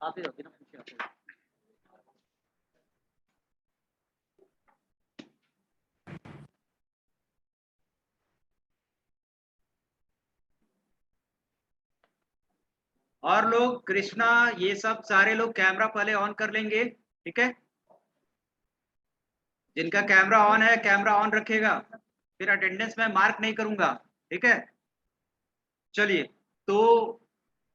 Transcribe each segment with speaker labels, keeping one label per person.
Speaker 1: आते जाते ना पीछे आते जाते। और लोग कृष्णा ये सब सारे लोग कैमरा पहले ऑन कर लेंगे, ठीक है। जिनका कैमरा ऑन है कैमरा ऑन रखेगा, फिर अटेंडेंस में मार्क नहीं करूंगा, ठीक है। चलिए, तो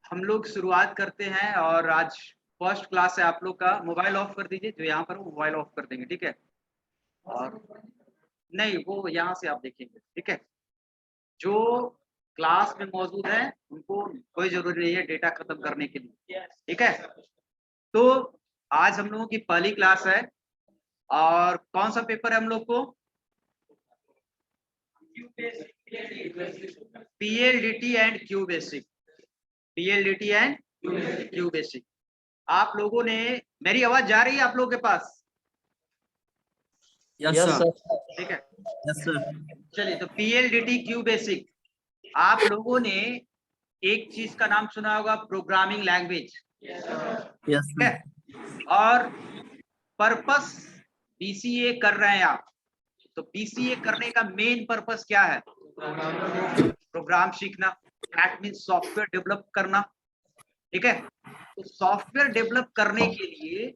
Speaker 1: हम लोग शुरुआत करते हैं। और आज फर्स्ट क्लास है आप लोग का। मोबाइल ऑफ कर दीजिए, जो यहाँ पर वो मोबाइल ऑफ कर देंगे, ठीक है। और नहीं, वो यहाँ से आप देखेंगे, ठीक है। जो क्लास में मौजूद है उनको कोई जरूरी नहीं है डेटा खत्म करने के लिए, ठीक है। तो आज हम लोगों की पहली क्लास है। और कौन सा पेपर है हम लोग को? PLDT and QBasic. PLDT and QBasic. आप लोगों ने, मेरी आवाज जा रही है आप लोगों के पास?
Speaker 2: Yes sir.
Speaker 1: ठीक है,
Speaker 2: यस सर।
Speaker 1: चलिए। तो पीएलडीटी क्यू बेसिक, आप लोगों ने एक चीज का नाम सुना होगा, प्रोग्रामिंग लैंग्वेज,
Speaker 2: यस
Speaker 1: ठीक है। और पर्पस बीसीए कर रहे हैं आप, तो बीसीए करने का मेन पर्पस क्या है? प्रोग्राम सीखना, दैट मीन सॉफ्टवेयर डेवलप करना, ठीक है। तो सॉफ्टवेयर डेवलप करने के लिए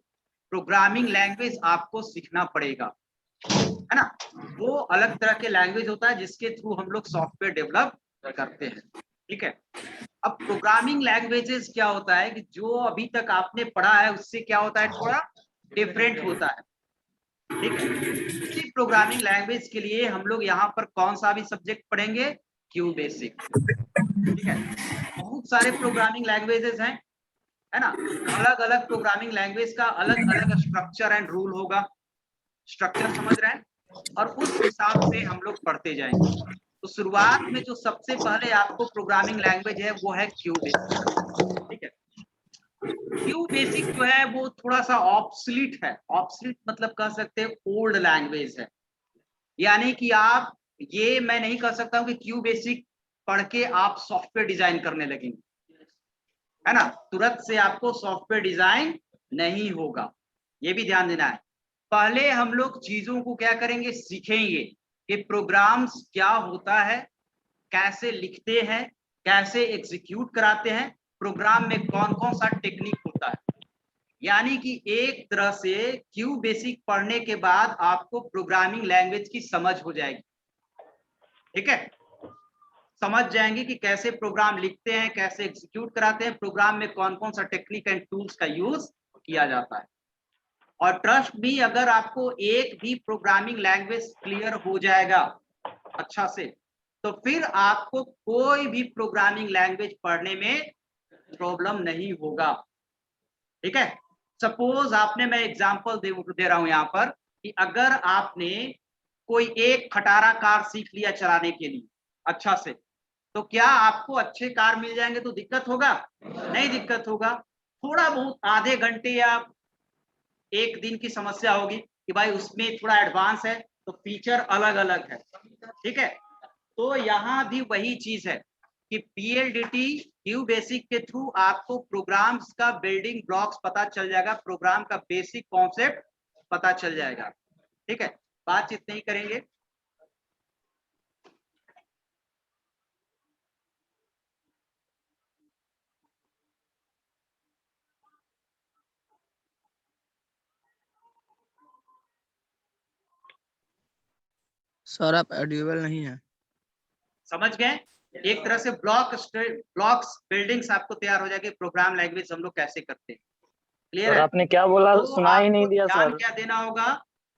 Speaker 1: प्रोग्रामिंग लैंग्वेज आपको सीखना पड़ेगा, है ना। वो अलग तरह के लैंग्वेज होता है जिसके थ्रू हम लोग सॉफ्टवेयर डेवलप करते हैं, ठीक है। अब प्रोग्रामिंग लैंग्वेजेस क्या होता है कि जो अभी तक आपने पढ़ा है उससे क्या होता है, थोड़ा डिफरेंट होता है, ठीक है। इसी प्रोग्रामिंग लैंग्वेज के लिए हम लोग यहाँ पर कौन सा भी सब्जेक्ट पढ़ेंगे? क्यू बेसिक, ठीक है। बहुत सारे प्रोग्रामिंग लैंग्वेजेस हैं, है ना। अलग अलग प्रोग्रामिंग लैंग्वेज का अलग अलग स्ट्रक्चर एंड रूल होगा। स्ट्रक्चर समझ रहे हैं? और उस हिसाब से हम लोग पढ़ते जाएंगे। तो शुरुआत में जो सबसे पहले आपको प्रोग्रामिंग लैंग्वेज है वो है क्यू बेसिक, ठीक है। क्यू बेसिक जो है वो थोड़ा सा ऑब्सलीट है। ऑब्सलीट मतलब कह सकते हैं ओल्ड लैंग्वेज है। यानी कि आप, ये मैं नहीं कह सकता हूं कि क्यू बेसिक पढ़ के आप सॉफ्टवेयर डिजाइन करने लगेंगे, है ना। तुरंत से आपको सॉफ्टवेयर डिजाइन नहीं होगा, ये भी ध्यान देना है। पहले हम लोग चीजों को क्या करेंगे, सीखेंगे कि प्रोग्राम्स क्या होता है, कैसे लिखते हैं, कैसे एग्जीक्यूट कराते हैं, प्रोग्राम में कौन कौन सा टेक्निक होता है। यानी कि एक तरह से क्यू बेसिक पढ़ने के बाद आपको प्रोग्रामिंग लैंग्वेज की समझ हो जाएगी, ठीक है। समझ जाएंगे कि कैसे प्रोग्राम लिखते हैं, कैसे एग्जीक्यूट कराते हैं, प्रोग्राम में कौन कौन सा टेक्निक एंड टूल्स का यूज किया जाता है। और ट्रस्ट भी, अगर आपको एक भी प्रोग्रामिंग लैंग्वेज क्लियर हो जाएगा अच्छा से, तो फिर आपको कोई भी प्रोग्रामिंग लैंग्वेज पढ़ने में प्रॉब्लम नहीं होगा, ठीक है। सपोज आपने, मैं एग्जांपल दे रहा हूं यहां पर, कि अगर आपने कोई एक खटारा कार सीख लिया चलाने के लिए अच्छा से, तो क्या आपको अच्छे कार मिल जाएंगे तो दिक्कत होगा? नहीं दिक्कत होगा। थोड़ा बहुत आधे घंटे या एक दिन की समस्या होगी कि भाई उसमें थोड़ा एडवांस है तो फीचर अलग अलग है, ठीक है। तो यहाँ भी वही चीज है कि पीएलडीटी क्यू बेसिक के थ्रू आपको प्रोग्राम्स का बिल्डिंग ब्लॉक्स पता चल जाएगा, प्रोग्राम का बेसिक कॉन्सेप्ट पता चल जाएगा, ठीक है। बातचीत नहीं करेंगे।
Speaker 2: सर आप ऑडिबल नहीं है।
Speaker 1: समझ गए? एक तरह से ब्लॉक्स बिल्डिंग्स आपको तैयार हो जाएगी, प्रोग्राम लैंग्वेज हम लोग कैसे करते हैं। क्लियर
Speaker 3: सर
Speaker 1: है?
Speaker 3: आपने क्या बोला,
Speaker 1: तो
Speaker 3: सुना ही नहीं
Speaker 1: आपको
Speaker 3: दिया
Speaker 1: ध्यान
Speaker 3: सर।
Speaker 1: क्या देना होगा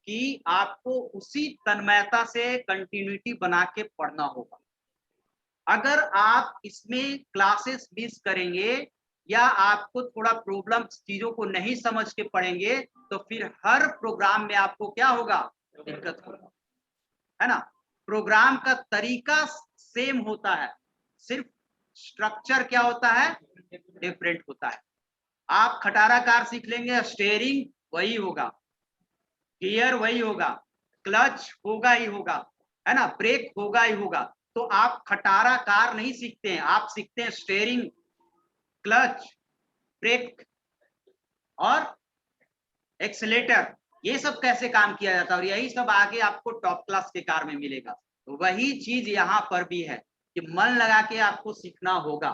Speaker 1: कि आपको उसी तन्मयता से कंटिन्यूटी बना के पढ़ना होगा। अगर आप इसमें क्लासेस मिस करेंगे या आपको थोड़ा प्रॉब्लम, चीजों को नहीं समझ के पढ़ेंगे, तो फिर हर प्रोग्राम में आपको क्या होगा, दिक्कत होगा, है ना। प्रोग्राम का तरीका सेम होता है, सिर्फ स्ट्रक्चर क्या होता है, डिफरेंट होता है। आप खटारा कार सीख लेंगे, स्टेयरिंग वही होगा, गियर वही होगा, क्लच होगा ही होगा, है ना, ब्रेक होगा ही होगा। तो आप खटारा कार नहीं सीखते हैं, आप सीखते हैं स्टेयरिंग, क्लच, ब्रेक, और एक्सेलेटर, ये सब कैसे काम किया जाता है और यही सब आगे आपको टॉप क्लास के कार में मिलेगा। तो वही चीज यहाँ पर भी है कि मन लगा के आपको सीखना होगा,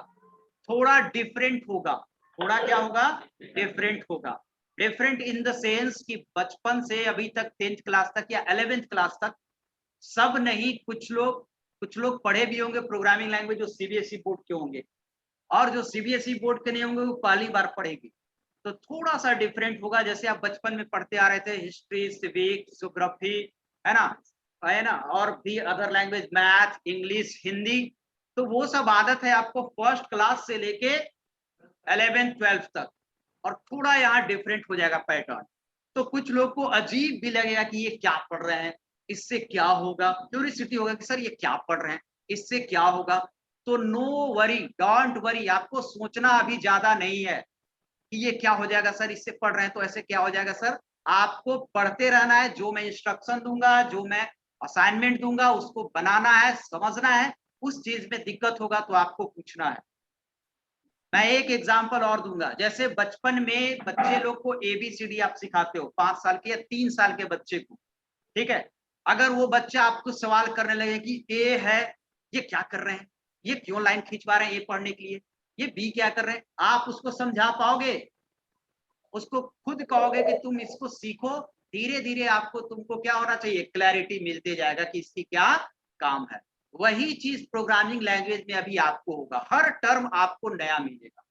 Speaker 1: थोड़ा डिफरेंट होगा। थोड़ा क्या होगा? डिफरेंट होगा। डिफरेंट इन द सेंस कि बचपन से अभी तक 10th क्लास तक या 11th क्लास तक सब नहीं, कुछ लोग पढ़े भी होंगे प्रोग्रामिंग लैंग्वेज जो सीबीएसई बोर्ड के होंगे, और जो सीबीएसई बोर्ड के नहीं होंगे वो पहली बार पढ़ेंगे। तो थोड़ा सा डिफरेंट होगा। जैसे आप बचपन में पढ़ते आ रहे थे हिस्ट्री, सिविक्स, ज्योग्राफी, है ना, और भी other language, math, English, Hindi, तो वो सब आदत है आपको फर्स्ट क्लास से लेके 11th 12th तक। और थोड़ा यहाँ डिफरेंट हो जाएगा पैटर्न। तो कुछ लोग को अजीब भी लगेगा कि ये क्या पढ़ रहे हैं, इससे क्या होगा, क्यूरियोसिटी होगा कि सर ये क्या पढ़ रहे हैं, इससे क्या होगा। तो नो वरी, डोंट वरी, आपको सोचना अभी ज्यादा नहीं है कि ये क्या हो जाएगा सर, इससे पढ़ रहे हैं तो ऐसे क्या हो जाएगा सर। आपको पढ़ते रहना है, जो मैं इंस्ट्रक्शन दूंगा, जो मैं असाइनमेंट दूंगा उसको बनाना है, समझना है। उस चीज में दिक्कत होगा तो आपको पूछना है। मैं एक एग्जांपल और दूंगा। जैसे बचपन में बच्चे लोग को एबीसीडी आप सिखाते हो 5 साल के या 3 साल के बच्चे को, ठीक है। अगर वो बच्चा आपको सवाल करने लगे कि ए है, ये क्या कर रहे हैं, ये क्यों लाइन खिंचवा रहे हैं ए पढ़ने के लिए, ये बी क्या कर रहे हैं, आप उसको समझा पाओगे? उसको खुद कहोगे कि तुम इसको सीखो, धीरे धीरे आपको तुमको क्या होना चाहिए, क्लैरिटी मिलते जाएगा कि इसकी क्या काम है। वही चीज प्रोग्रामिंग लैंग्वेज में अभी आपको होगा, हर टर्म आपको नया मिलेगा।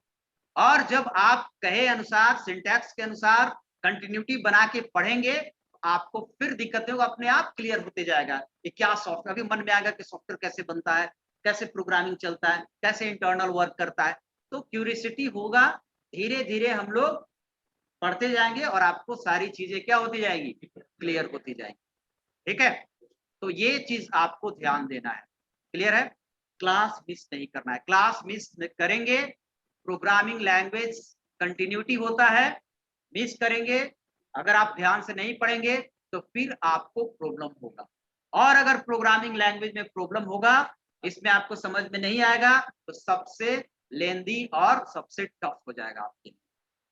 Speaker 1: और जब आप कहे अनुसार, सिंटैक्स के अनुसार कंटिन्यूटी बना के पढ़ेंगे, आपको फिर दिक्कत होगा, अपने आप क्लियर होते जाएगा कि क्या सॉफ्टवेयर, अभी मन में आएगा कि सॉफ्टवेयर कैसे बनता है, कैसे प्रोग्रामिंग चलता है, कैसे इंटरनल वर्क करता है। तो क्यूरियोसिटी होगा, धीरे धीरे हम लोग पढ़ते जाएंगे और आपको सारी चीजें क्या होती जाएगी, क्लियर होती जाएंगी। ठीक है, तो ये चीज आपको ध्यान देना है। क्लियर है? क्लास मिस नहीं करना है, क्लास मिस करेंगे, प्रोग्रामिंग लैंग्वेज कंटिन्यूटी होता है, मिस करेंगे, अगर आप ध्यान से नहीं पढ़ेंगे तो फिर आपको प्रॉब्लम होगा। और अगर प्रोग्रामिंग लैंग्वेज में प्रॉब्लम होगा, इसमें आपको समझ में नहीं आएगा, तो सबसे लेंदी और सबसे टफ हो जाएगा आपके लिए।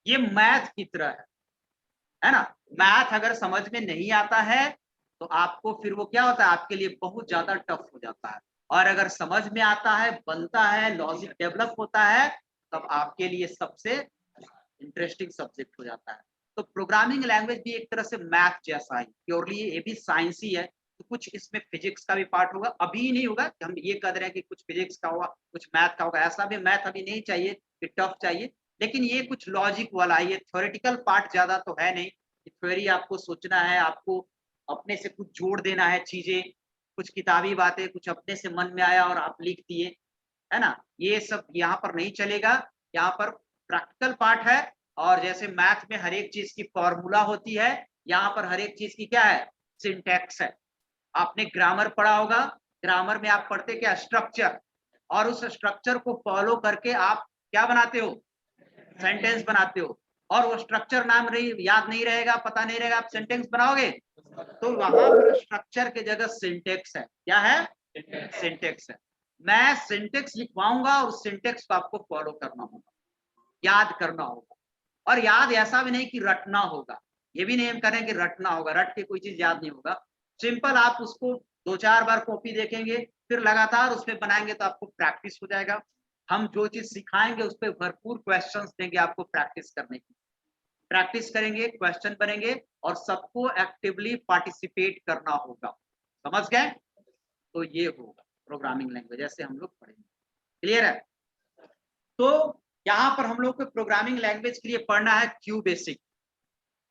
Speaker 1: ये मैथ की तरह है ना। मैथ अगर समझ में नहीं आता है तो आपको फिर वो क्या होता है, आपके लिए बहुत ज्यादा टफ हो जाता है। और अगर समझ में आता है, बनता है, लॉजिक डेवलप होता है, तब आपके लिए सबसे इंटरेस्टिंग सब्जेक्ट हो जाता है। तो प्रोग्रामिंग लैंग्वेज भी एक तरह से मैथ जैसा है, प्योरली ये भी साइंस ही है। तो कुछ इसमें फिजिक्स का भी पार्ट होगा, अभी नहीं होगा कि हम ये कह रहे हैं कि कुछ फिजिक्स का होगा, कुछ मैथ का होगा, ऐसा भी मैथ अभी नहीं चाहिए कि टफ चाहिए। लेकिन ये कुछ लॉजिक वाला है, ये थ्योरेटिकल पार्ट ज्यादा तो है नहीं। थ्योरी आपको सोचना है, आपको अपने से कुछ जोड़ देना है चीजें, कुछ किताबी बातें, कुछ अपने से मन में आया और आप लिख दिए, है ना। ये सब यहाँ पर नहीं चलेगा, यहाँ पर प्रैक्टिकल पार्ट है। और जैसे मैथ में हर एक चीज की फॉर्मूला होती है, यहाँ पर हर एक चीज की क्या है, सिंटैक्स है। आपने ग्रामर पढ़ा होगा, ग्रामर में आप पढ़ते क्या, स्ट्रक्चर, और उस स्ट्रक्चर को फॉलो करके आप क्या बनाते हो, सेंटेंस बनाते हो। और वो स्ट्रक्चर नाम याद नहीं रहेगा, पता नहीं रहेगा, आप सेंटेंस बनाओगे। तो वहां पर स्ट्रक्चर के जगह सिंटेक्स है, क्या है, सिंटेक्स है। मैं सिंटेक्स लिखवाऊंगा और सिंटेक्स को आपको फॉलो करना होगा, याद करना होगा। और याद ऐसा भी नहीं कि रटना होगा, ये भी नहीं हम करें कि रटना होगा, रट के कोई चीज याद नहीं होगा। सिंपल आप उसको 2-4 बार कॉपी देखेंगे, फिर लगातार उसमें बनाएंगे तो आपको प्रैक्टिस हो जाएगा। हम जो चीज सिखाएंगे उस पर भरपूर क्वेश्चंस देंगे आपको प्रैक्टिस करने की। प्रैक्टिस करेंगे, क्वेश्चन बनेंगे, और सबको एक्टिवली पार्टिसिपेट करना होगा। समझ गए? तो ये होगा प्रोग्रामिंग लैंग्वेज, ऐसे हम लोग पढ़ेंगे। क्लियर है? तो यहाँ पर हम लोग को प्रोग्रामिंग लैंग्वेज के लिए पढ़ना है क्यू बेसिक।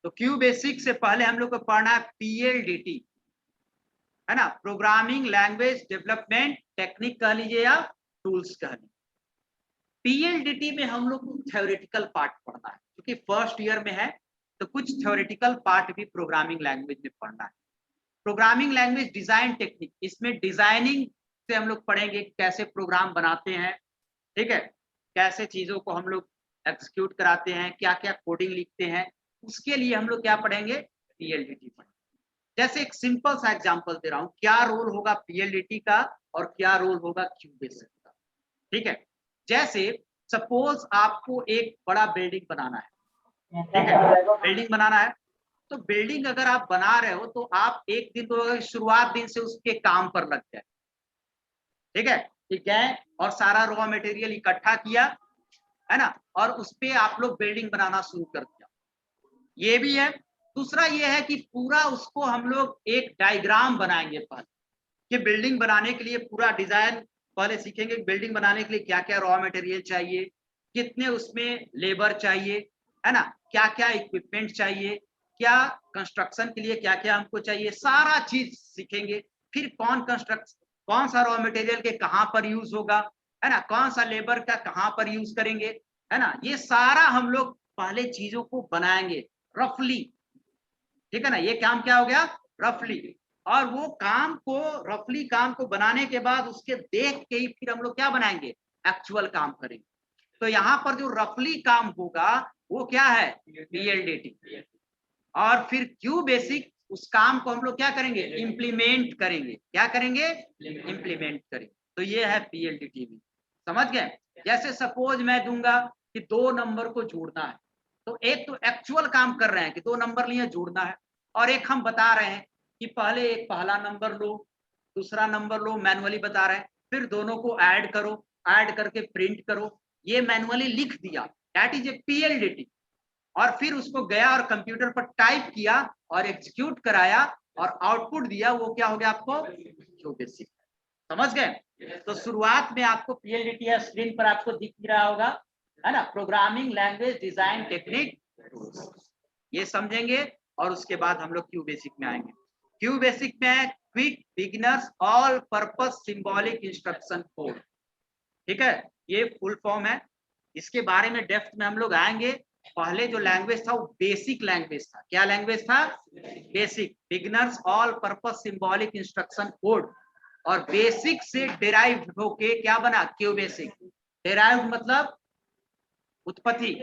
Speaker 1: तो क्यू बेसिक से पहले हम लोग को पढ़ना है पीएलडीटी, है ना, प्रोग्रामिंग लैंग्वेज डेवलपमेंट टेक्निक कह लीजिए या टूल्स कह लीजिए। पीएलडीटी में हम लोग को थ्योरेटिकल पार्ट पढ़ना है, क्योंकि फर्स्ट ईयर में है, तो कुछ थ्योरेटिकल पार्ट भी प्रोग्रामिंग लैंग्वेज में पढ़ना है। प्रोग्रामिंग लैंग्वेज डिजाइन टेक्निक, इसमें डिजाइनिंग से हम लोग पढ़ेंगे कैसे प्रोग्राम बनाते हैं, ठीक है, कैसे चीजों को हम लोग एग्जीक्यूट कराते हैं, क्या क्या कोडिंग लिखते हैं, उसके लिए हम लोग क्या पढ़ेंगे, पीएलडीटी पढ़ेंगे। जैसे एक सिंपल सा एग्जांपल दे रहा हूं, क्या रोल होगा पीएलडीटी का और क्या रोल होगा क्यू बेसिक का। ठीक है, जैसे सपोज आपको एक बड़ा बिल्डिंग बनाना है, ठीक है, बिल्डिंग बनाना है। तो बिल्डिंग अगर आप बना रहे हो तो आप एक दिन तो शुरुआत दिन से उसके काम पर लग जाए। ठीक है, ठीक है, और सारा रॉ मटेरियल इकट्ठा किया, है ना, और उस पे आप लोग बिल्डिंग बनाना शुरू कर दिया। ये भी है। दूसरा ये है कि पूरा उसको हम लोग एक डायग्राम बनाएंगे पहले, कि बिल्डिंग बनाने के लिए पूरा डिजाइन पहले सीखेंगे। बिल्डिंग बनाने के लिए क्या क्या रॉ मटेरियल चाहिए, कितने उसमें लेबर चाहिए, है ना, क्या क्या इक्विपमेंट चाहिए, क्या कंस्ट्रक्शन के लिए क्या क्या हमको चाहिए, सारा चीज सीखेंगे। फिर कौन सा रॉ मटेरियल के कहाँ पर यूज होगा, है ना, कौन सा लेबर का कहाँ पर यूज करेंगे, है ना, ये सारा हम लोग पहले चीजों को बनाएंगे रफली। ठीक है ना, ये काम क्या हो गया, रफली। और वो काम को रफली काम को बनाने के बाद उसके देख के ही फिर हम लोग क्या बनाएंगे, एक्चुअल काम करेंगे। तो यहाँ पर जो रफली काम होगा वो क्या है, पीएलडीटी। और फिर क्यू बेसिक उस काम को हम लोग क्या करेंगे, इम्प्लीमेंट करेंगे। क्या करेंगे, इम्प्लीमेंट करेंगे। तो ये है पीएलडीटी में, समझ गए। जैसे सपोज मैं दूंगा कि 2 नंबर को जोड़ना है, तो एक तो एक्चुअल काम कर रहे हैं कि 2 नंबर लिए जोड़ना है, और एक हम बता रहे हैं कि पहले एक पहला नंबर लो, दूसरा नंबर लो, मैनुअली बता रहे हैं, फिर दोनों को ऐड करो, ऐड करके प्रिंट करो। ये मैनुअली लिख दिया, दैट इज ए पीएलडीटी। और फिर उसको गया और कंप्यूटर पर टाइप किया और एग्जीक्यूट कराया और आउटपुट दिया, वो क्या हो गया आपको, क्यू बेसिक। समझ गए। तो शुरुआत में आपको पीएलडीटी है, स्क्रीन पर आपको दिख रहा होगा, है ना, programming language design technique tools, ये समझेंगे। और उसके बाद हम लोग क्यू बेसिक में आएंगे। क्यू बेसिक में है quick beginners all purpose symbolic instruction code. ठीक है, ये फुल फॉर्म है, इसके बारे में डेप्थ में हम लोग आएंगे। पहले जो लैंग्वेज था वो बेसिक लैंग्वेज था। क्या लैंग्वेज था, basic. Beginners all purpose symbolic instruction code. और बेसिक से डिराइव्ड होके क्या बना, क्यू बेसिक। डिराइव्ड मतलब उत्पत्ति,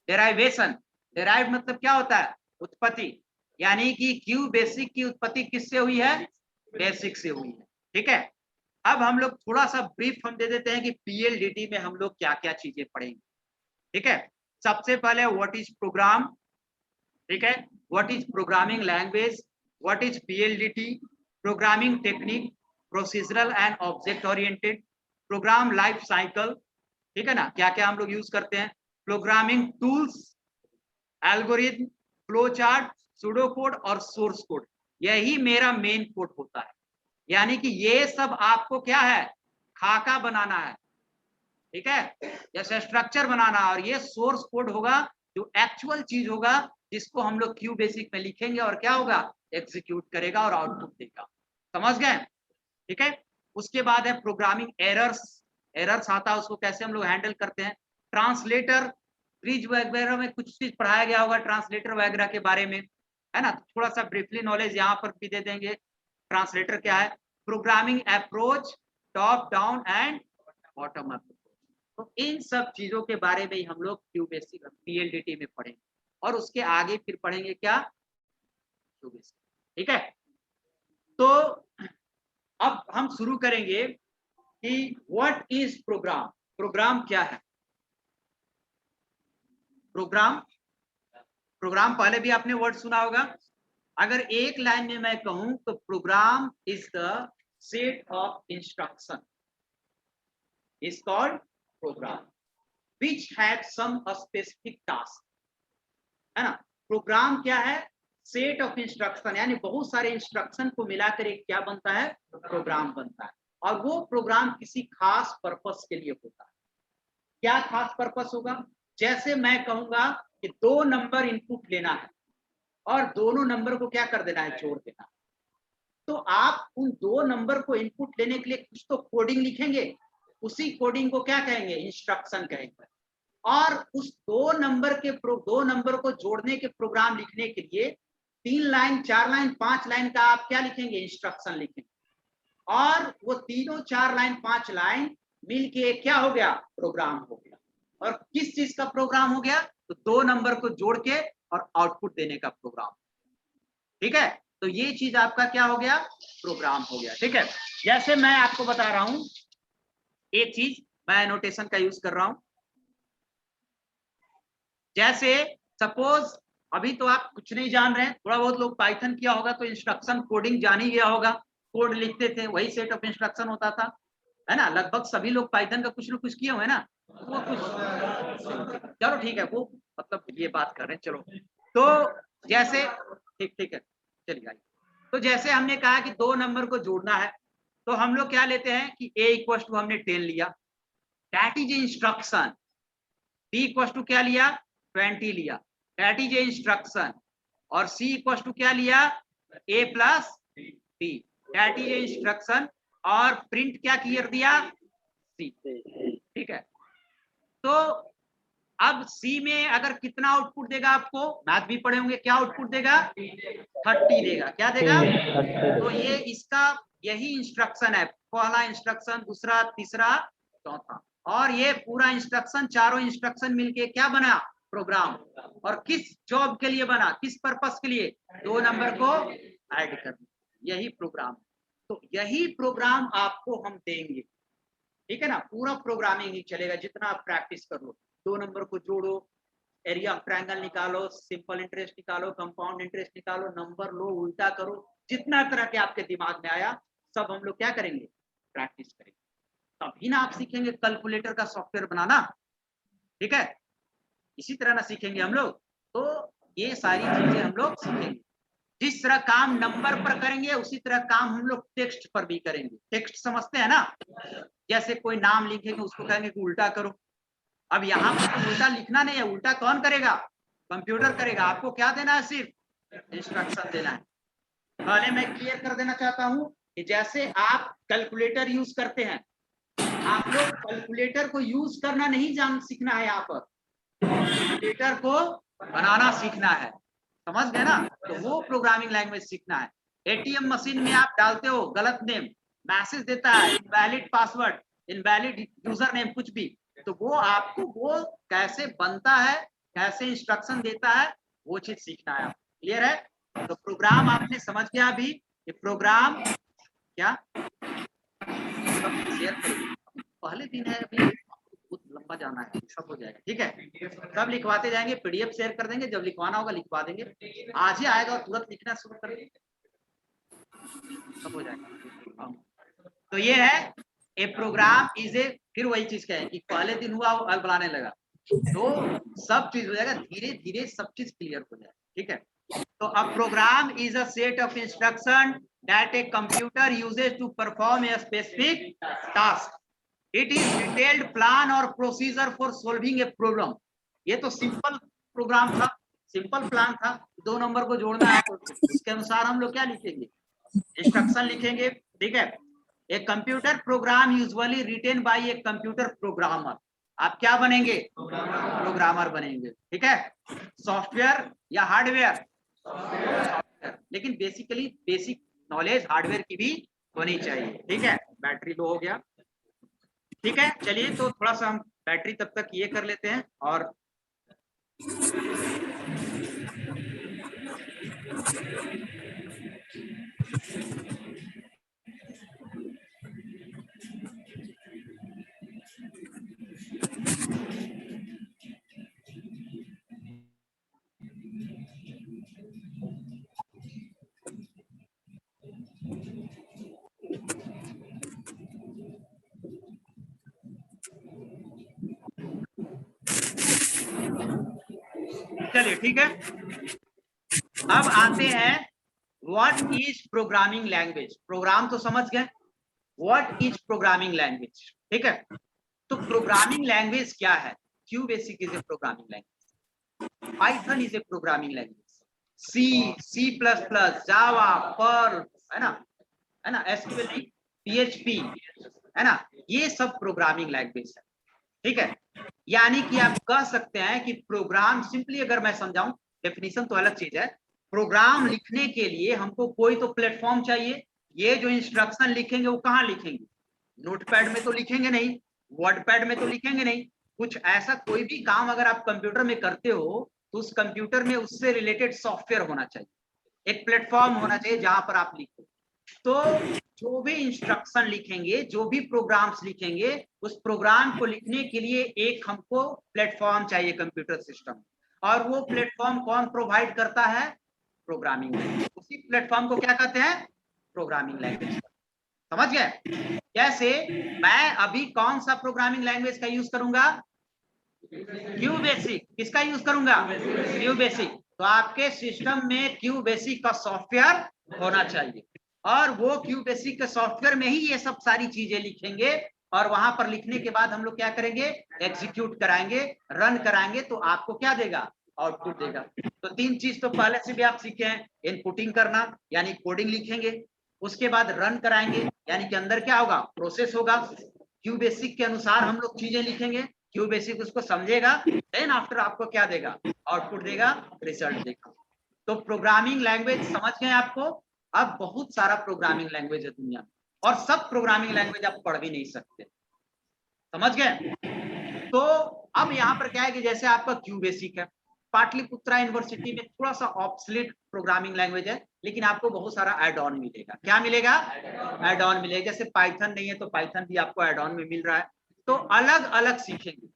Speaker 1: डेराइवेशन। डेराइव्ड मतलब क्या होता है, उत्पत्ति। यानी कि क्यू बेसिक की उत्पत्ति किससे हुई है, बेसिक से हुई है। ठीक है, अब हम लोग थोड़ा सा ब्रीफ हम दे देते हैं कि पीएलडीटी में हम लोग क्या क्या चीजें पढ़ेंगे। ठीक है, सबसे पहले व्हाट इज प्रोग्राम। ठीक है, what is programming language, what is PLDT, programming technique, procedural and object oriented, program life cycle. ठीक है ना, क्या क्या हम लोग यूज करते हैं, programming tools, algorithm, flow chart, pseudo code और सोर्स कोड। यही मेरा मेन कोड होता है। यानी कि ये सब आपको क्या है, खाका बनाना है। ठीक है, जैसे स्ट्रक्चर बनाना, और ये सोर्स कोड होगा जो एक्चुअल चीज होगा, जिसको हम लोग क्यू बेसिक में लिखेंगे और क्या होगा, एग्जीक्यूट करेगा और आउटपुट देगा। समझ गए। ठीक है, उसके बाद है प्रोग्रामिंग एरर्स। एरर्स आता है, उसको कैसे हम लोग हैंडल करते हैं। ट्रांसलेटर, ब्रिज वगैरह में कुछ चीज पढ़ाया गया होगा ट्रांसलेटर वगैरह के बारे में, है ना, थोड़ा सा ब्रीफली नॉलेज यहाँ पर भी दे देंगे। ट्रांसलेटर क्या है, programming approach, top down and bottom up. तो इन सब चीजों के बारे में ही हम लोग क्यू बेसिक पीएलडीटी में पढ़ेंगे, और उसके आगे फिर पढ़ेंगे क्या, क्यू बेसिक। ठीक है, तो अब हम शुरू करेंगे कि व्हाट इज प्रोग्राम। प्रोग्राम क्या है, प्रोग्राम। प्रोग्राम पहले भी आपने वर्ड सुना होगा। अगर एक लाइन में मैं कहूं तो program is the set of instruction, is called program, which had some specific task, है ना। प्रोग्राम क्या है, सेट ऑफ इंस्ट्रक्शन, यानी बहुत सारे इंस्ट्रक्शन को मिलाकर एक क्या बनता है, प्रोग्राम बनता है। और वो प्रोग्राम किसी खास पर्पस के लिए होता है। क्या खास पर्पस होगा, जैसे मैं कहूंगा कि 2 नंबर इनपुट लेना है और दोनों नंबर को क्या कर देना है, जोड़ देना है। तो आप उन 2 नंबर को इनपुट लेने के लिए कुछ तो कोडिंग लिखेंगे, उसी कोडिंग को क्या कहेंगे, इंस्ट्रक्शन कहेंगे। और उस 2 नंबर को जोड़ने के प्रोग्राम लिखने के लिए 3 लाइन, 4 लाइन, 5 लाइन का आप क्या लिखेंगे, इंस्ट्रक्शन लिखेंगे। और वो तीनों 4 लाइन 5 लाइन मिलके क्या हो गया, प्रोग्राम हो गया। और किस चीज का प्रोग्राम हो गया, तो 2 नंबर को जोड़ के और आउटपुट देने का प्रोग्राम। ठीक है, तो ये चीज आपका क्या हो गया, प्रोग्राम हो गया। ठीक है, जैसे मैं आपको बता रहा हूं एक चीज, मैं नोटेशन का यूज कर रहा हूं। जैसे सपोज अभी तो आप कुछ नहीं जान रहे हैं, थोड़ा बहुत लोग पाइथन किया होगा तो इंस्ट्रक्शन कोडिंग जान ही गया होगा, कोड लिखते थे, वही सेट ऑफ इंस्ट्रक्शन होता था, है ना। लगभग सभी लोग पाइथन का कुछ न कुछ किए हुए ना, वो कुछ, चलो ठीक है, वो मतलब ये बात कर रहे हैं, चलो। तो जैसे ठीक है, चलिए आइए। तो जैसे हमने कहा कि दो नंबर को जोड़ना है, तो हम लोग क्या लेते हैं कि a इक्वल टू हमने 10 लिया, that is instruction. b equal to क्या लिया, 20 लिया, दैट इज इंस्ट्रक्शन। और c इक्वल टू क्या लिया, a plus b, that is instruction. और प्रिंट क्या कर दिया, c, ठीक है। तो अब C में अगर कितना आउटपुट देगा, आपको मैथ भी पढ़े होंगे, क्या आउटपुट देगा, 30 देगा, क्या देगा, तो ये इसका यही इंस्ट्रक्शन है, पहला इंस्ट्रक्शन, दूसरा, तीसरा, चौथा, और ये पूरा इंस्ट्रक्शन, चारों इंस्ट्रक्शन मिलके क्या बना, प्रोग्राम। और किस जॉब के लिए बना, किस पर्पस के लिए, दो नंबर को ऐड करना, यही प्रोग्राम। तो यही प्रोग्राम आपको हम देंगे, ठीक है ना। पूरा प्रोग्रामिंग ही चलेगा, जितना आप प्रैक्टिस कर लो, दो नंबर को जोड़ो, एरिया ऑफ ट्रायंगल निकालो, सिंपल इंटरेस्ट निकालो, कंपाउंड इंटरेस्ट निकालो, नंबर लो, उल्टा करो, जितना तरह के आपके दिमाग में आया सब हम लोग क्या करेंगे, प्रैक्टिस करेंगे, तभी ना आप सीखेंगे कैलकुलेटर का सॉफ्टवेयर बनाना, ठीक है। इसी तरह ना सीखेंगे हम लोग, तो ये सारी चीजें हम लोग सीखेंगे। जिस तरह काम नंबर पर करेंगे उसी तरह काम हम लोग टेक्स्ट पर भी करेंगे। टेक्स्ट समझते हैं ना, जैसे कोई नाम लिखेंगे उसको कहेंगे कि उल्टा करो। अब यहाँ पर तो उल्टा लिखना नहीं है, उल्टा कौन करेगा, कंप्यूटर करेगा, आपको क्या देना है, सिर्फ इंस्ट्रक्शन देना है। पहले मैं क्लियर कर देना चाहता हूँ कि जैसे आप कैलकुलेटर यूज करते हैं, आप लोग कैलकुलेटर को यूज करना नहीं सीखना है, यहाँ पर कैलकुलेटर को बनाना सीखना है, समझ गए ना। तो वो प्रोग्रामिंग लैंग्वेज सीखना है। एटीएम मशीन में आप डालते हो गलत नेम, मैसेज देता है invalid password, invalid user name, कुछ भी, तो वो आपको वो कैसे बनता है, कैसे इंस्ट्रक्शन देता है, वो चीज सीखना है। क्लियर है। तो प्रोग्राम आपने समझ गया अभी, ये प्रोग्राम क्या शेयर करेंगे, पहले दिन है अभी, बहुत लंबा जाना है, सब हो जाएगा, ठीक है। सब लिखवाते जाएंगे, पीडीएफ शेयर कर देंगे, जब लिखवाना होगा लिखवा देंगे, आज ही आएगा और तुरंत लिखना शुरू कर देंगे, सब हो जाएगा। तो ये है ए प्रोग्राम इज ए, फिर वही चीज कहें कि पहले दिन हुआ वो बुलाने लगा, तो सब चीज हो जाएगा, धीरे धीरे सब चीज क्लियर हो जाएगा, ठीक है। तो a program is a set of instruction that a computer uses to perform a specific task. It is detailed plan और procedure for solving a problem. ये तो सिंपल प्रोग्राम था, सिंपल प्लान था, दो नंबर को जोड़ना है, तो उसके अनुसार हम लोग क्या लिखेंगे, इंस्ट्रक्शन लिखेंगे, ठीक है। A computer program usually written by a computer programmer. आप क्या बनेंगे, प्रोग्रामर बनेंगे, ठीक है। सॉफ्टवेयर या हार्डवेयर, लेकिन बेसिकली बेसिक नॉलेज हार्डवेयर की भी होनी चाहिए, ठीक है। बैटरी लो हो गया, ठीक है। चलिए तो थोड़ा सा हम बैटरी तब तक ये कर लेते हैं, और चलिए ठीक है। अब आते हैं what is programming language. Program तो समझ गए, व्हाट इज प्रोग्रामिंग लैंग्वेज, ठीक है। तो प्रोग्रामिंग लैंग्वेज क्या है, Q basic is a programming language, Python is a programming language, C plus plus, Java, Perl, है ना, एसक्यूएल नहीं, पीएचपी, है ना, ये सब प्रोग्रामिंग लैंग्वेज है, ठीक है। यानी कि आप कह सकते हैं कि प्रोग्राम, सिंपली अगर मैं समझाऊं, डेफिनेशन तो अलग चीज है, प्रोग्राम लिखने के लिए हमको कोई तो प्लेटफॉर्म चाहिए। ये जो इंस्ट्रक्शन लिखेंगे वो कहाँ लिखेंगे, नोटपैड में तो लिखेंगे नहीं, वर्डपैड में तो लिखेंगे नहीं, कुछ ऐसा कोई भी काम अगर आप कंप्यूटर में करते हो तो उस कंप्यूटर में उससे रिलेटेड सॉफ्टवेयर होना चाहिए, एक प्लेटफॉर्म होना चाहिए जहां पर आप लिखो। तो जो भी इंस्ट्रक्शन लिखेंगे, जो भी प्रोग्राम्स लिखेंगे, उस प्रोग्राम को लिखने के लिए एक हमको प्लेटफॉर्म चाहिए कंप्यूटर सिस्टम। और वो प्लेटफॉर्म कौन प्रोवाइड करता है? Programming language. उसी प्लेटफॉर्म को क्या कहते हैं? Programming language. समझ गए? कैसे मैं अभी कौन सा प्रोग्रामिंग लैंग्वेज का यूज करूंगा? Q basic. किसका यूज करूंगा? Q basic. तो आपके सिस्टम में क्यू बेसिक का सॉफ्टवेयर होना चाहिए और वो क्यू बेसिक के सॉफ्टवेयर में ही ये सब सारी चीजें लिखेंगे और वहां पर लिखने के बाद हम लोग क्या करेंगे? एग्जीक्यूट कराएंगे, रन कराएंगे, तो आपको क्या देगा? आउटपुट देगा। तो 3 चीज तो पहले से भी आप सीखे हैं। इनपुटिंग करना यानी कोडिंग लिखेंगे, उसके बाद रन कराएंगे यानी कि अंदर क्या होगा? प्रोसेस होगा। क्यू बेसिक के अनुसार हम लोग चीजें लिखेंगे, क्यू बेसिक उसको समझेगा, देन आफ्टर आपको क्या देगा? आउटपुट देगा, रिजल्ट देगा। तो प्रोग्रामिंग लैंग्वेज समझ गए आपको? अब बहुत सारा प्रोग्रामिंग लैंग्वेज है दुनिया में और सब प्रोग्रामिंग लैंग्वेज आप पढ़ भी नहीं सकते। समझ गए? तो अब यहाँ पर क्या है कि जैसे आपका क्यू बेसिक है, पाटलिपुत्रा यूनिवर्सिटी में थोड़ा सा ऑब्सोलीट प्रोग्रामिंग लैंग्वेज है, लेकिन आपको बहुत सारा ऐड ऑन मिलेगा। क्या मिलेगा? ऐड ऑन मिलेगा। जैसे पाइथन नहीं है तो पाइथन भी आपको ऐड ऑन में मिल रहा है। तो अलग अलग सीखेंगे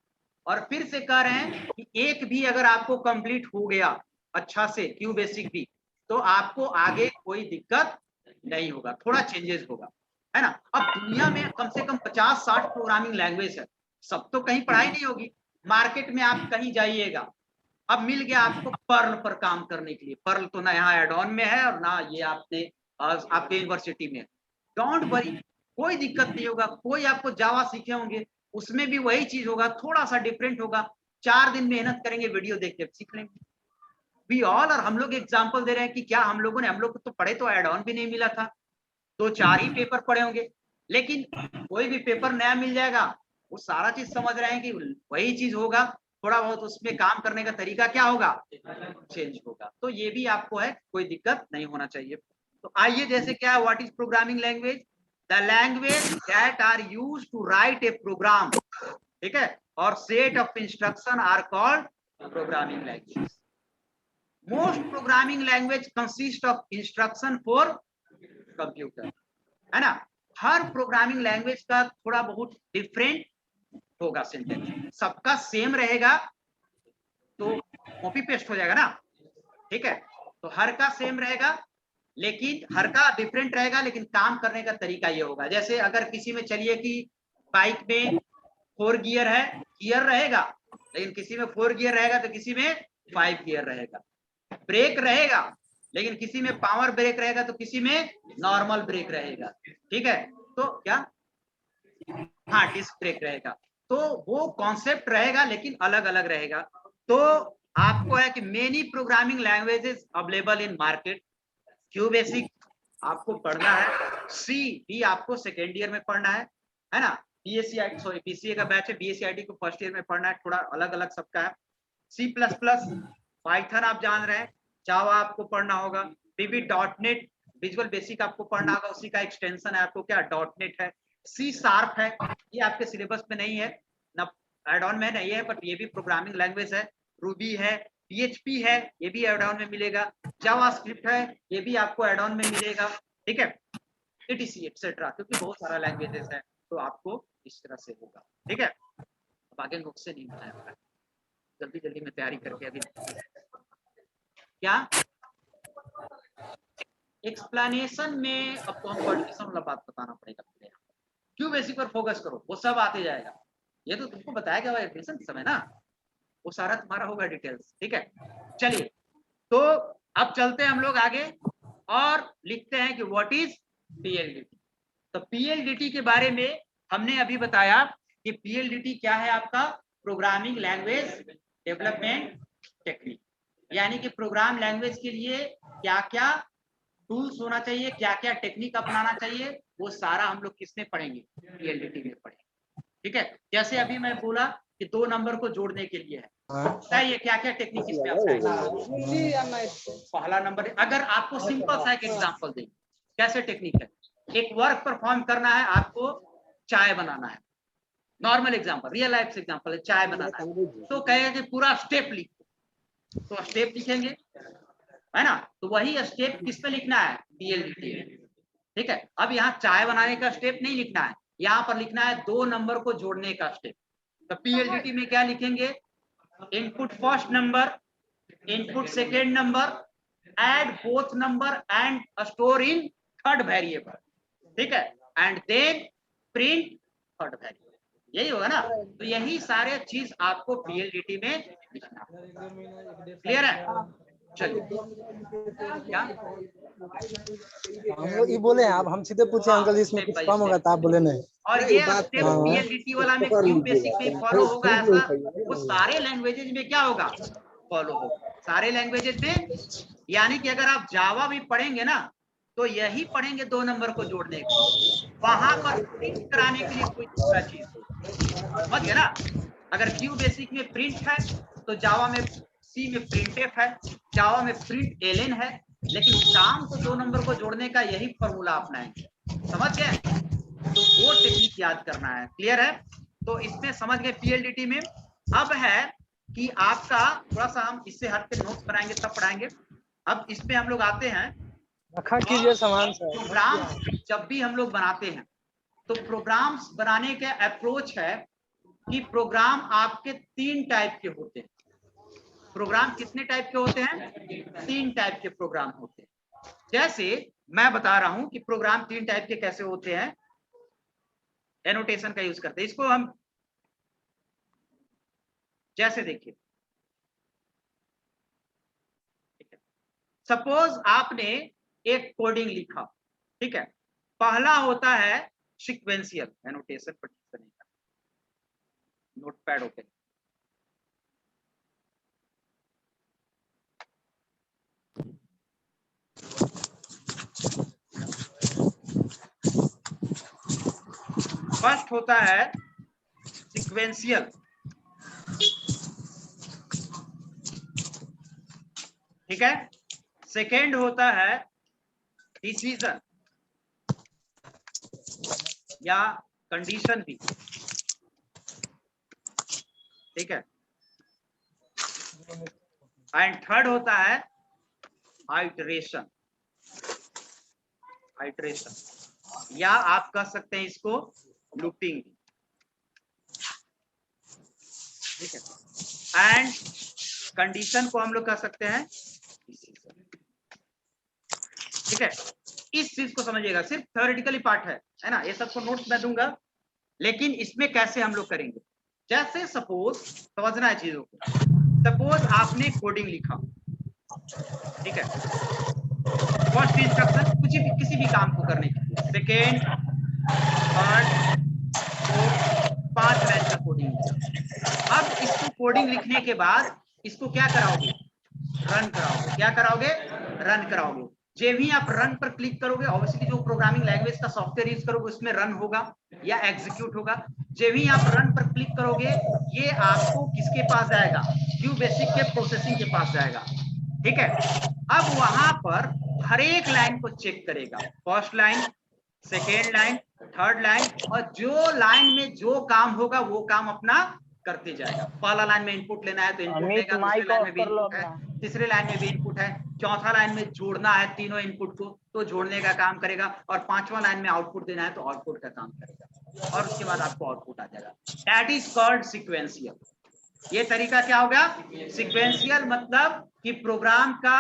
Speaker 1: और फिर से कह रहे हैं कि एक भी अगर आपको कंप्लीट हो गया अच्छा से क्यू बेसिक भी, तो आपको आगे कोई दिक्कत नहीं होगा, थोड़ा चेंजेस होगा, है ना? अब दुनिया में कम से कम 50-60 प्रोग्रामिंग लैंग्वेज है, सब तो कहीं पढ़ाई नहीं होगी। मार्केट में आप कहीं जाइएगा, अब मिल गया आपको पर्ल पर काम करने के लिए। पर्ल तो ना यहाँ एड ऑन में है और ना ये आपने आपके यूनिवर्सिटी में। डोंट वरी, कोई दिक्कत नहीं होगा। कोई आपको जावा सीखे होंगे, उसमें भी वही चीज होगा, थोड़ा सा डिफरेंट होगा। 4 दिन मेहनत करेंगे, वीडियो देख के सीख लेंगे। वी ऑल, और हम लोग एग्जाम्पल दे रहे हैं कि क्या हम लोगों ने, हम लोग तो पढ़े तो एड ऑन भी नहीं मिला था, 2-4 ही पेपर पढ़े होंगे, लेकिन कोई भी पेपर नया मिल जाएगा, वो सारा चीज समझ रहे हैं कि वही चीज होगा, थोड़ा बहुत उसमें काम करने का तरीका क्या होगा? चेंज होगा। तो ये भी आपको है, कोई दिक्कत नहीं होना चाहिए। तो आइए, जैसे क्या, what is programming language? The language that are used to write a program, ठीक है, और set of instruction are called programming language. Most programming language consist of instruction for computer, है ना? हर प्रोग्रामिंग लैंग्वेज का थोड़ा बहुत डिफरेंट होगा syntax, सबका सेम रहेगा तो कॉपी पेस्ट हो जाएगा ना, ठीक है? तो हर का सेम रहेगा लेकिन हर का डिफरेंट रहेगा, लेकिन काम करने का तरीका ये होगा। जैसे अगर किसी में चलिए कि बाइक में 4 गियर है, गियर रहेगा, लेकिन किसी में 4 गियर रहेगा तो किसी में 5 गियर रहेगा। ब्रेक रहेगा, लेकिन किसी में पावर ब्रेक रहेगा तो किसी में नॉर्मल ब्रेक रहेगा, ठीक है? तो क्या, हाँ, डिस्क ब्रेक रहेगा। तो वो कॉन्सेप्ट रहेगा लेकिन अलग अलग रहेगा। तो आपको है कि many programming languages available in market. Q basic आपको पढ़ना है, सी भी आपको सेकेंड ईयर में पढ़ना है ना? बीएससी सॉरी बीसीए का बैच है, बीएससी को फर्स्ट ईयर में पढ़ना है, थोड़ा अलग अलग सबका है। सी प्लस प्लस, पाइथन आप जान रहे हैं, जावा आपको पढ़ना होगा, बीबी डॉट नेट, विजुअल बेसिक आपको पढ़ना होगा, उसी का एक्सटेंशन है आपको क्या, डॉट नेट है। सी शार्प है, ये आपके सिलेबस में नहीं है ना, एड ऑन में नहीं है, बट ये भी प्रोग्रामिंग लैंग्वेज है। रूबी है, पीएचपी है, ये भी एड ऑन में मिलेगा। जावास्क्रिप्ट है, ये भी आपको एड ऑन में मिलेगा, ठीक है? एटीसी एटसेट्रा, क्योंकि बहुत सारा लैंग्वेजेस है, तो आपको इस तरह से होगा, ठीक है? अब आगे नोट से नहीं बनाया, जल्दी जल्दी में तैयारी करके अभी क्या एक्सप्लेनेशन में, अब तो हम पर्टिकुलर वाला बात बताना पड़ेगा। क्यों बेसिक पर फोकस करो, वो सब आते जाएगा। ये तो तुमको बताया गया एडमिशन समय ना, वो सारा तुम्हारा होगा डिटेल्स, ठीक है? चलिए, तो अब चलते हैं हम लोग आगे और लिखते हैं कि व्हाट इज पीएलडीटी। तो पीएलडीटी के बारे में हमने अभी बताया कि पीएलडीटी क्या है आपका, प्रोग्रामिंग लैंग्वेज डेवलपमेंट टेक्निक, यानी कि प्रोग्राम लैंग्वेज के लिए क्या क्या टूल्स होना चाहिए, क्या क्या टेक्निक अपनाना चाहिए, वो सारा हम लोग किसमें पढ़ेंगे, पीएलडीटी में पढ़ेंगे, ठीक है? जैसे अभी मैं बोला कि 2 नंबर को जोड़ने के लिए है, बताइए क्या क्या टेक्निक इसमें अपनाएंगे। पहला नंबर, अगर आपको सिंपल सा एक एग्जांपल दें, कैसे टेक्निक है, एक वर्क परफॉर्म करना है आपको, चाय बनाना है, normal example, real life example है, चाय बनाना है, तो कहेगा कि पूरा स्टेप लिखो, तो स्टेप लिखेंगे, है ना? तो वही स्टेप किस पे लिखना है, पीएलडीटी में, ठीक है? अब यहाँ चाय बनाने का स्टेप नहीं लिखना है, यहाँ पर लिखना है 2 नंबर को जोड़ने का स्टेप। तो पीएलडीटी में क्या लिखेंगे, input first number input second number, add both number and store in third variable, ठीक है, and then print third variable, यही होगा ना। तो यही सारे चीज आपको PLDT में लिखना, क्लियर है? चलिए, क्या
Speaker 3: हम लोग ये बोले आप, हम सीधे पूछे अंकल जी इसमें कुछ कम होगा, तो आप बोले नहीं।
Speaker 1: और ये स्टेप PLDT वाला में क्यों बेसिक पे फॉलो होगा ऐसा, वो सारे लैंग्वेजेज में क्या होगा, फॉलो होगा, सारे लैंग्वेजेज में। यानी कि अगर आप जावा भी पढ़ेंगे ना, तो यही पढ़ेंगे 2 नंबर को जोड़ने के लिए, वहां पर प्रिंट कराने के लिए कोई दूसरा चीज, समझ गया ना। अगर क्यू बेसिक में प्रिंट है, तो जावा में सी में प्रिंटफ है, जावा में प्रिंट एलएन है, लेकिन काम तो 2 नंबर को जोड़ने का यही फॉर्मूला अपनाएंगे, समझ गए। तो वो टेक्निक याद करना है, क्लियर है। तो इसमें समझ गए PLDT में। अब है कि आपका थोड़ा सा हम इससे हट के नोट्स बनाएंगे तब पढ़ाएंगे। अब इसमें हम लोग आते हैं,
Speaker 3: रखा कीजिए सामान से।
Speaker 1: प्रोग्राम जब भी हम लोग बनाते हैं, तो प्रोग्राम्स बनाने के अप्रोच है कि प्रोग्राम आपके 3 टाइप के होते हैं। प्रोग्राम कितने टाइप के होते हैं? 3 टाइप के प्रोग्राम होते हैं। जैसे मैं बता रहा हूं कि प्रोग्राम 3 टाइप के कैसे होते हैं, एनोटेशन का यूज करते हैं। इसको हम जैसे देखिए, सपोज आपने एक कोडिंग लिखा, ठीक है, पहला होता है सीक्वेंशियल एनोटेशन, पर नोटपैड ओपन, फर्स्ट होता है सीक्वेंशियल, ठीक है। सेकेंड होता है डिसीजन या कंडीशन भी, ठीक है। एंड थर्ड होता है आइटरेशन, आइटरेशन या आप कह सकते हैं इसको लूपिंग, ठीक है। एंड कंडीशन को हम लोग कह सकते हैं डिसीजन, ठीक है। इस चीज को समझिएगा, सिर्फ थ्योरेटिकली पार्ट है ना, ये सबको नोट्स मैं दूंगा, लेकिन इसमें कैसे हम लोग करेंगे। जैसे सपोज, समझना है चीजों को, सपोज आपने कोडिंग लिखा, ठीक है, फर्स्ट इंस्ट्रक्शन कुछ भी किसी भी काम को करने के लिए, सेकेंड, थर्ड, फोर्थ, 5 लाइन का कोडिंग लिखा। अब इसको कोडिंग लिखने के बाद इसको क्या कराओगे, रन कराओगे। क्या कराओगे, रन कराओगे। जब भी आप रन पर क्लिक करोगे, ऑब्वियसली जो प्रोग्रामिंग लैंग्वेज का सॉफ्टवेयर यूज करोगे उसमें रन होगा या एग्जीक्यूट होगा। जब भी आप रन पर क्लिक करोगे, ये आपको किसके पास जाएगा, क्यू बेसिक के प्रोसेसिंग के पास जाएगा, ठीक है। अब वहां पर हर एक लाइन को चेक करेगा, first line, second line, third line, और जो लाइन में जो काम होगा वो काम अपना करते जाएगा। पहला लाइन में इनपुट लेना है तो इनपुट लेगा, दूसरी लाइन में भी इनपुट है, तीसरे लाइन में भी इनपुट है, चौथा लाइन में जोड़ना है तीनों इनपुट को तो जोड़ने का काम करेगा, और 5वां लाइन में आउटपुट देना है तो आउटपुट का काम करेगा, और उसके बाद आपको आउटपुट आ जाएगा। That is called sequential. ये तरीका क्या होगा, सीक्वेंशियल, मतलब कि प्रोग्राम का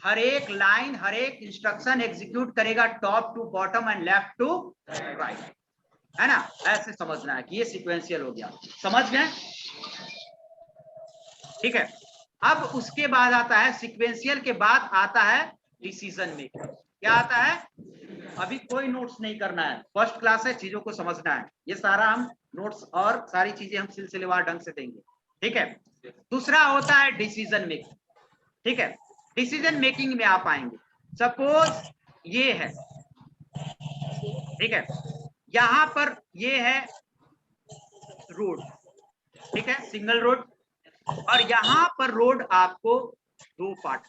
Speaker 1: हर एक लाइन, हर एक इंस्ट्रक्शन एग्जीक्यूट करेगा top to bottom and left to right, है ना। ऐसे समझना है कि ये सीक्वेंशियल हो गया, समझ गए, ठीक है। अब उसके बाद आता है, सीक्वेंशियल के बाद आता है डिसीजन मेकिंग। क्या आता है, अभी कोई नोट्स नहीं करना है, फर्स्ट क्लास है, चीजों को समझना है। ये सारा हम नोट्स और सारी चीजें हम सिलसिलेवार ढंग से देंगे, ठीक है। दूसरा होता है डिसीजन मेकिंग, ठीक है। डिसीजन मेकिंग में आप आएंगे, सपोज ये है, ठीक है, यहां पर ये है रोड, ठीक है, सिंगल रोड, और यहां पर रोड आपको 2 पार्ट,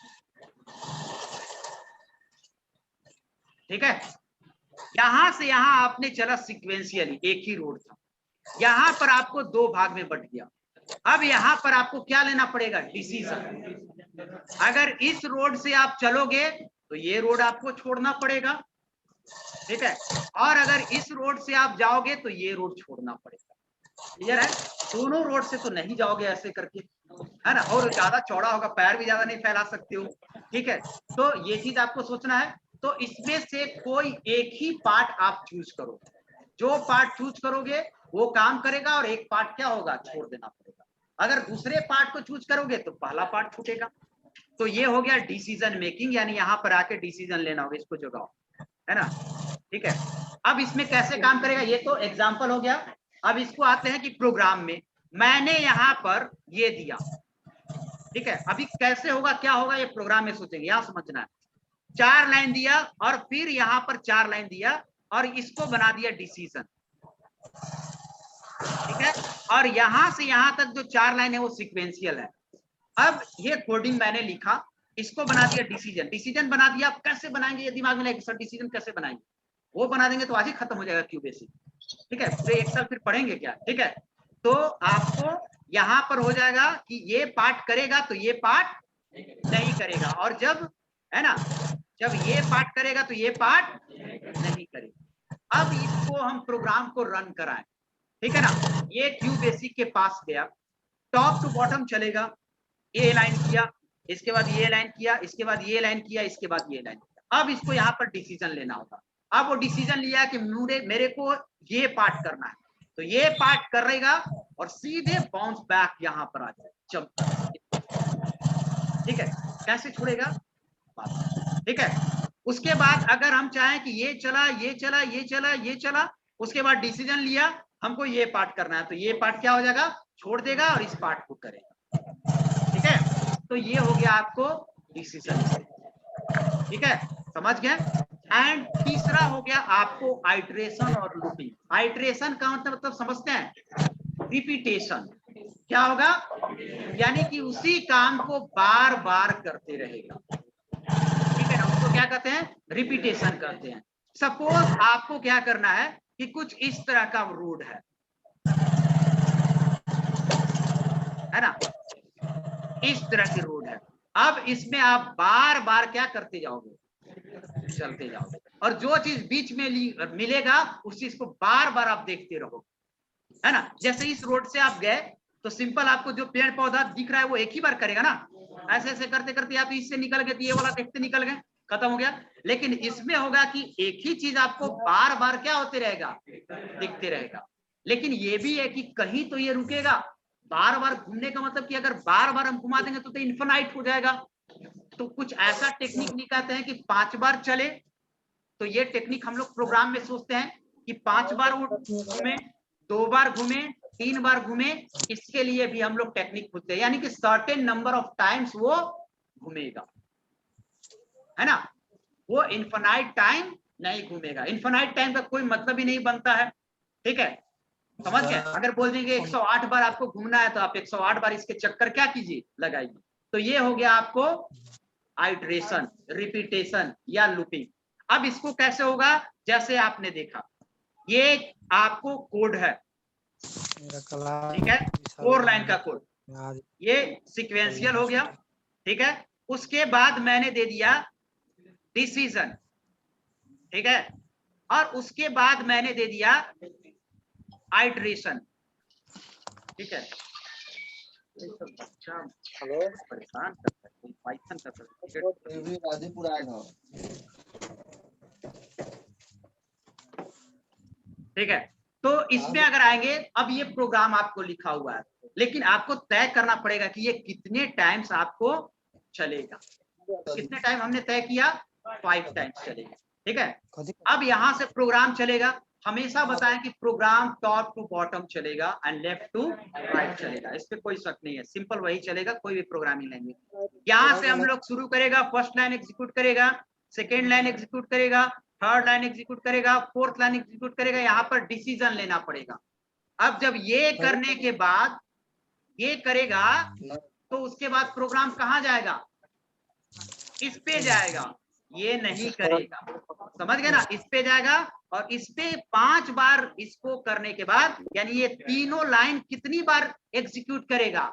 Speaker 1: ठीक है। यहां से यहां आपने चला सीक्वेंशियली, एक ही रोड था, यहां पर आपको 2 भाग में बट गया। अब यहां पर आपको क्या लेना पड़ेगा, डिसीजन। अगर इस रोड से आप चलोगे तो ये रोड आपको छोड़ना पड़ेगा, ठीक है, और अगर इस रोड से आप जाओगे तो ये रोड छोड़ना पड़ेगा। क्लियर है? दोनों रोड से तो नहीं जाओगे ऐसे करके, है ना, और ज्यादा चौड़ा होगा, पैर भी ज्यादा नहीं फैला सकते हो, ठीक है? तो ये चीज आपको सोचना है। तो इसमें से कोई एक ही पार्ट आप चूज करो, जो पार्ट चूज करोगे वो काम करेगा, और एक पार्ट क्या होगा, छोड़ देना पड़ेगा। अगर दूसरे पार्ट को चूज करोगे तो पहला पार्ट छूटेगा। तो ये हो गया डिसीजन मेकिंग, यानी यहाँ पर आके डिसीजन लेना होगा, इसको जगाओ, है ना, ठीक है? अब इसमें कैसे काम करेगा, ये तो एग्जाम्पल हो गया। अब इसको आते हैं कि प्रोग्राम में मैंने यहाँ पर ये दिया, ठीक है? अभी कैसे होगा, क्या होगा, ये प्रोग्राम में सोचेंगे, यहां समझना है। 4 लाइन दिया और फिर यहाँ पर 4 लाइन दिया और इसको बना दिया डिसीजन, ठीक है? और यहां से यहां तक जो 4 लाइन है वो सीक्वेंशियल है। अब ये कोडिंग मैंने लिखा, इसको बना दिया डिसीजन, डिसीजन बना दिया। आप कैसे बनाएंगे, ये दिमाग में लगे सर डिसीजन कैसे बनाएंगे, वो बना देंगे तो आज ही खत्म हो जाएगा क्यू बेसिक, ठीक है? पूरे एक साल फिर पढ़ेंगे क्या, ठीक है? तो आपको यहां पर हो जाएगा कि ये पार्ट करेगा तो ये पार्ट नहीं करेगा, और जब, है ना, जब ये पार्ट करेगा तो ये पार्ट नहीं करेगा। अब इसको हम प्रोग्राम को रन कराएं, ठीक है ना? ये क्यू बेसिक के पास गया, टॉप टू बॉटम चलेगा, ये लाइन किया, इसके बाद ये लाइन किया, इसके बाद ये लाइन किया, इसके बाद ये लाइन किया। अब इसको यहाँ पर डिसीजन लेना होगा। अब वो डिसीजन लिया कि मेरे को ये पार्ट करना है, तो ये पार्ट करेगा और सीधे बाउंस बैक यहाँ पर आ जाए, ठीक है? कैसे छोड़ेगा, ठीक है? उसके बाद अगर हम चाहें कि ये चला, ये चला, ये चला, ये चला, उसके बाद डिसीजन लिया हमको ये पार्ट करना है, तो ये पार्ट क्या हो जाएगा, छोड़ देगा और इस पार्ट को करेगा, ठीक है? तो ये हो गया आपको डिसीजन, ठीक है, समझ गए? एंड तीसरा हो गया आपको आइटरेशन और लूपिंग। आइटरेशन का मतलब समझते हैं, रिपीटेशन। क्या होगा, यानी कि उसी काम को बार बार करते रहेगा, ठीक है ना, उसको क्या कहते हैं, रिपीटेशन कहते हैं। सपोज आपको क्या करना है कि कुछ इस तरह का रोड है ना, इस तरह की रोड है। अब इसमें आप बार बार क्या करते जाओगे, चलते जाओगे, और जो चीज बीच में मिलेगा उस चीज को बार बार आप देखते रहो, है ना? जैसे इस रोड से आप गए तो सिंपल आपको जो पेड़ पौधा दिख रहा है वो एक ही बार करेगा ना, ऐसे ऐसे करते करते आप इससे निकल गए तो ये वाला देखते निकल गए, खत्म हो गया। लेकिन इसमें होगा कि एक ही चीज आपको बार बार क्या होते रहेगा, दिखते रहेगा। लेकिन ये भी है कि कहीं तो ये रुकेगा, बार बार घूमने का मतलब कि अगर बार बार हम घुमा देंगे तो इन्फिनाइट हो जाएगा। तो कुछ ऐसा टेक्निक निकालते हैं कि 5 बार चले, तो ये टेक्निक हम लोग प्रोग्राम में सोचते हैं कि 5 बार वो घूमे, 2 बार घूमे, 3 बार घूमे, इसके लिए भी हम लोग टेक्निक खोजते हैं, यानी कि सर्टेन नंबर ऑफ टाइम्स वो घूमेगा, है ना? वो इन्फिनाइट टाइम नहीं घूमेगा, इन्फिनाइट टाइम का कोई मतलब ही नहीं बनता है, ठीक है, समझ गए? अगर बोल देंगे 108 बार आपको घूमना है तो आप 108 बार इसके चक्कर क्या कीजिए, लगाइए। तो ये हो गया आपको आइटरेशन, रिपीटेशन या लूपिंग। अब इसको कैसे होगा, जैसे आपने देखा ये आपको कोड है, ठीक है, 4 लाइन का कोड, ये सीक्वेंशियल हो गया, ठीक है? उसके बाद मैंने दे दिया डिसीजन, ठीक है, और उसके बाद मैंने दे दिया आइटरेशन, ठीक है? अच्छा परेशान करता है, पाइथन का ठीक है। तो इसमें अगर आएंगे, अब ये प्रोग्राम आपको लिखा हुआ है, लेकिन आपको तय करना पड़ेगा कि ये कितने टाइम्स आपको चलेगा। कितने टाइम हमने तय किया, 5 टाइम्स चलेगा, ठीक है? अब यहां से प्रोग्राम चलेगा, हमेशा बताएं कि प्रोग्राम टॉप टू बॉटम चलेगा एंड लेफ्ट टू राइट चलेगा, इस पे कोई शक नहीं है, सिंपल वही चलेगा, कोई भी प्रोग्रामिंग लैंग्वेज। यहां से हम लोग शुरू करेगा, फर्स्ट लाइन एग्जीक्यूट करेगा, सेकेंड लाइन एग्जीक्यूट करेगा, थर्ड लाइन एग्जीक्यूट करेगा, फोर्थ लाइन एग्जीक्यूट करेगा, यहाँ पर डिसीजन लेना पड़ेगा। अब जब ये करने के बाद ये करेगा तो उसके बाद प्रोग्राम कहाँ जाएगा, इस पे जाएगा, ये नहीं करेगा, समझ गए ना? इस पे जाएगा और इस पे 5 बार इसको करने के बाद, यानी ये तीनों लाइन कितनी बार एग्जीक्यूट करेगा,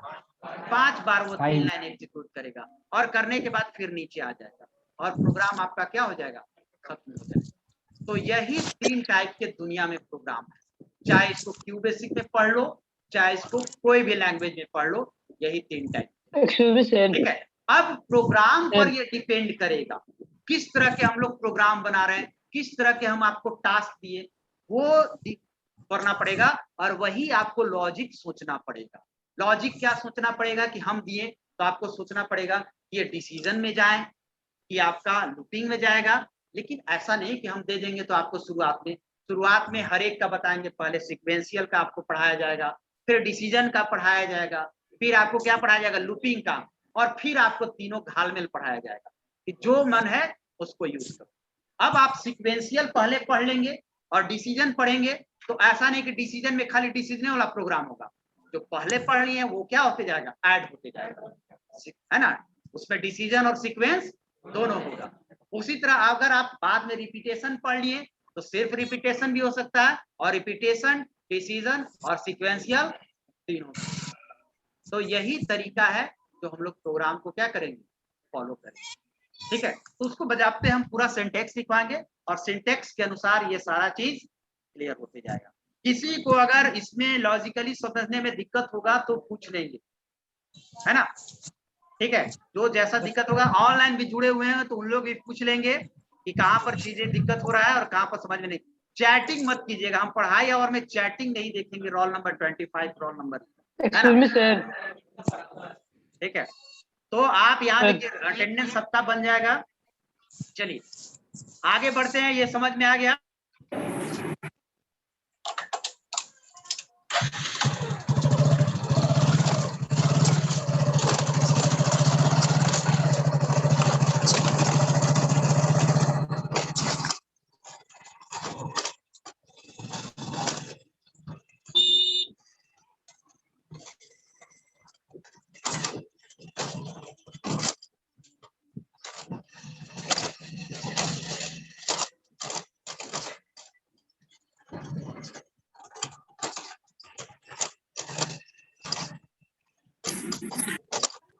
Speaker 1: 5 बार वो 3 लाइन एग्जीक्यूट करेगा, और करने के बाद फिर नीचे आ जाएगा और प्रोग्राम आपका क्या हो जाएगा, खत्म हो जाएगा। तो यही 3 टाइप के दुनिया में प्रोग्राम है, चाहे इसको क्यू बेसिक में पढ़ लो, चाहे इसको कोई भी लैंग्वेज में पढ़ लो, यही 3 टाइप। ठीक है, अब प्रोग्राम पर ये डिपेंड करेगा किस तरह के हम लोग प्रोग्राम बना रहे हैं, किस तरह के हम आपको टास्क दिए वो करना पड़ेगा, और वही आपको लॉजिक सोचना पड़ेगा। लॉजिक क्या सोचना पड़ेगा कि हम दिए तो आपको सोचना पड़ेगा कि ये डिसीजन में जाए कि आपका लूपिंग में जाएगा। लेकिन ऐसा नहीं कि हम दे देंगे तो आपको शुरुआत में हर एक का बताएंगे, पहले सीक्वेंशियल का आपको पढ़ाया जाएगा, फिर डिसीजन का पढ़ाया जाएगा, फिर आपको क्या पढ़ाया जाएगा, लूपिंग का, और फिर आपको तीनों घालमेल पढ़ाया जाएगा कि जो मन है उसको यूज करो। अब आप सीक्वेंशियल पहले पढ़ लेंगे और डिसीजन पढ़ेंगे, तो ऐसा नहीं कि डिसीजन में खाली डिसीजन वाला प्रोग्राम होगा, जो पहले पढ़ लिए वो क्या होते जाएगा, ऐड होते जाएगा, है ना, उसमें डिसीजन और सीक्वेंस दोनों होगा। उसी तरह अगर आप बाद में रिपीटेशन पढ़ लिए तो सिर्फ रिपीटेशन भी हो सकता है, और रिपीटेशन, डिसीजन और सीक्वेंशियल तीनों। तो यही तरीका है जो हम लोग प्रोग्राम को क्या करेंगे, फॉलो करेंगे। ठीक है, तो उसको बजाते हम पूरा सिंटेक्स लिखवाएंगे और सिंटेक्स के अनुसार ये सारा चीज क्लियर होते जाएगा। किसी को अगर इसमें लॉजिकली समझने में दिक्कत होगा तो पूछ लेंगे, है ना। ठीक है, जो जैसा दिक्कत होगा, ऑनलाइन भी जुड़े हुए हैं तो उन लोग भी पूछ लेंगे कि कहाँ पर चीजें दिक्कत हो रहा है और कहाँ पर समझ में नहीं। चैटिंग मत कीजिएगा, हम पढ़ाई और में चैटिंग नहीं देखेंगे। Roll number 25 roll number,
Speaker 4: excuse me sir.
Speaker 1: ठीक है, तो आप यहाँ देखिए अटेंडेंस सबका बन जाएगा। चलिए आगे बढ़ते हैं, ये समझ में आ गया।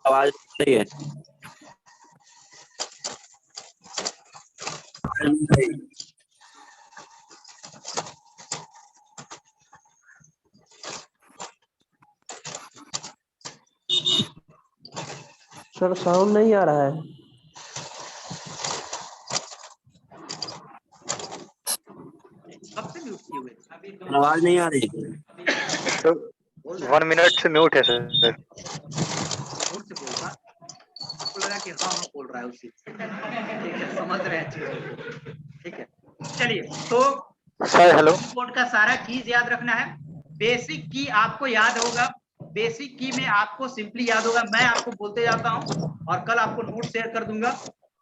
Speaker 5: आवाज नहीं है।
Speaker 6: सर साउंड नहीं आ रहा है।
Speaker 1: कब से म्यूट किए हुए?
Speaker 5: आवाज नहीं आ रही।
Speaker 7: 1 मिनट से म्यूट है सर।
Speaker 1: जोर से बोल रहा, आपको लगा कि हाँ हाँ बोल रहा है उसी। ठीक है, समझ रहे हैं चीजों को। ठीक है, चलिए तो
Speaker 7: सर हेलो।
Speaker 1: कोड का सारा चीज याद रखना है। बेसिक की आपको याद होगा, बेसिक की में आपको सिंपली याद होगा। मैं आपको बोलते जाता हूँ और कल आपको नोट शेयर कर दूंगा।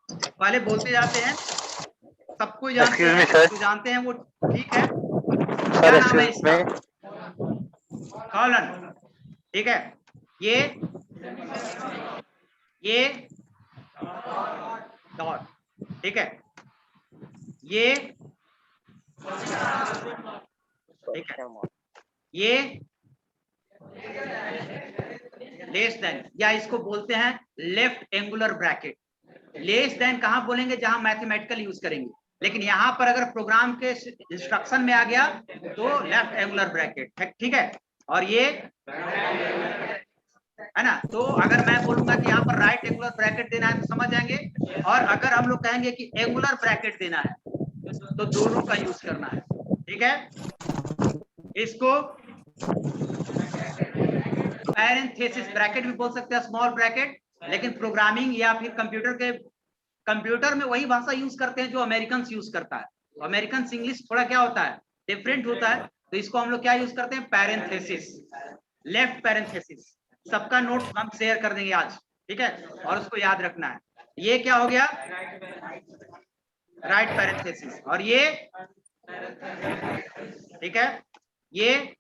Speaker 1: पहले बोलते जाते हैं, सबको जानते
Speaker 7: Excuse me,
Speaker 1: हैं,
Speaker 7: sir.
Speaker 1: जो जानते हैं वो ठीक है।
Speaker 7: सर
Speaker 1: क्या नाम है
Speaker 7: एक्सक्यूज
Speaker 1: इसका?
Speaker 7: मी।
Speaker 1: कॉलन। ठीक है, ये डॉट, ठीक है, ये ठीक है, ये लेस देन, या इसको बोलते हैं left angular bracket. Less than कहां बोलेंगे, जहां मैथमेटिकल यूज करेंगे, लेकिन यहां पर अगर प्रोग्राम के इंस्ट्रक्शन में आ गया तो लेफ्ट एंगुलर ब्रैकेट। ठीक है, और ये है ना। तो अगर मैं बोलूंगा कि यहाँ पर राइट एंगुलर ब्रैकेट देना है तो समझ जाएंगे, और अगर हम लोग कहेंगे कि एंगुलर ब्रैकेट देना है तो दोनों का यूज करना है। ठीक है, इसको पैरेंथेसिस ब्रैकेट भी बोल सकते हैं, स्मॉल ब्रैकेट, लेकिन प्रोग्रामिंग या फिर कंप्यूटर में वही भाषा यूज करते हैं जो अमेरिकन यूज करता है। तो अमेरिकन इंग्लिश थोड़ा क्या होता है, डिफरेंट होता है, तो इसको हम लोग क्या यूज करते हैं, पैरेंथेसिस, लेफ्ट पैरेंथेसिस। सबका नोट हम शेयर कर देंगे आज, ठीक है, और उसको याद रखना है। ये क्या हो गया, राइट पैरेंथेसिस, और ये ठीक है, ये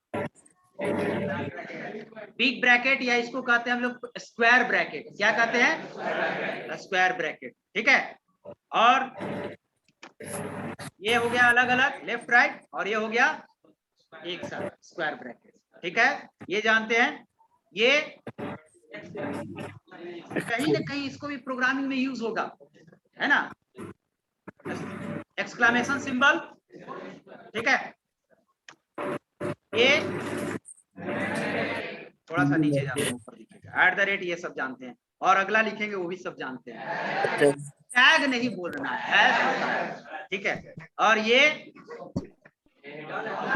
Speaker 1: बिग ब्रैकेट, या इसको कहते हैं हम लोग स्क्वायर ब्रैकेट। क्या कहते हैं, स्क्वायर ब्रैकेट। ठीक है, और ये हो गया अलग अलग लेफ्ट राइट, और ये हो गया एक साथ स्क्वायर ब्रैकेट। ठीक है, ये जानते हैं। ये कहीं ना कहीं इसको भी प्रोग्रामिंग में यूज होगा, है ना, एक्सक्लेमेशन सिंबल। ठीक है, ये थोड़ा सा नीचे जाते हैं, ऊपर लिखिएगा @ ये सब जानते हैं, और अगला लिखेंगे वो भी सब जानते हैं। टैग नहीं बोलना है, ठीक है। और ये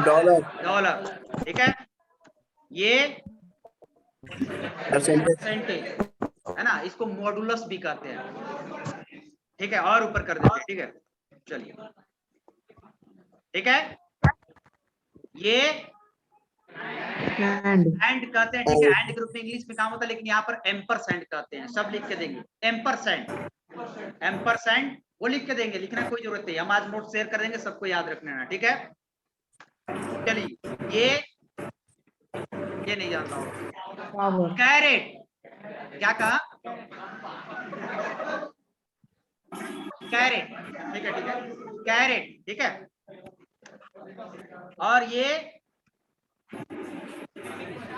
Speaker 1: डॉलर, ठीक है। ये परसेंटेज है ना, इसको मॉडुलस भी कहते हैं, ठीक है। और ऊपर कर देते हैं, ठीक है। चलिए, ठीक है। ये एंड कहते हैं, ठीक है। एंड ग्रुप में इंग्लिश में काम होता है, लेकिन यहाँ पर एम्परसेंड कहते हैं। सब लिख के देंगे, एम्परसेंड वो लिख के देंगे, लिखना कोई जरूरत नहीं। हम आज नोट शेयर कर देंगे, सबको याद रखना है, ठीक है। चलिए, ये नहीं जानता हूँ। कैरेट, क्या कहा? कैरेट, ठीक है, ठीक है, कैरेट, ठीक है। और ये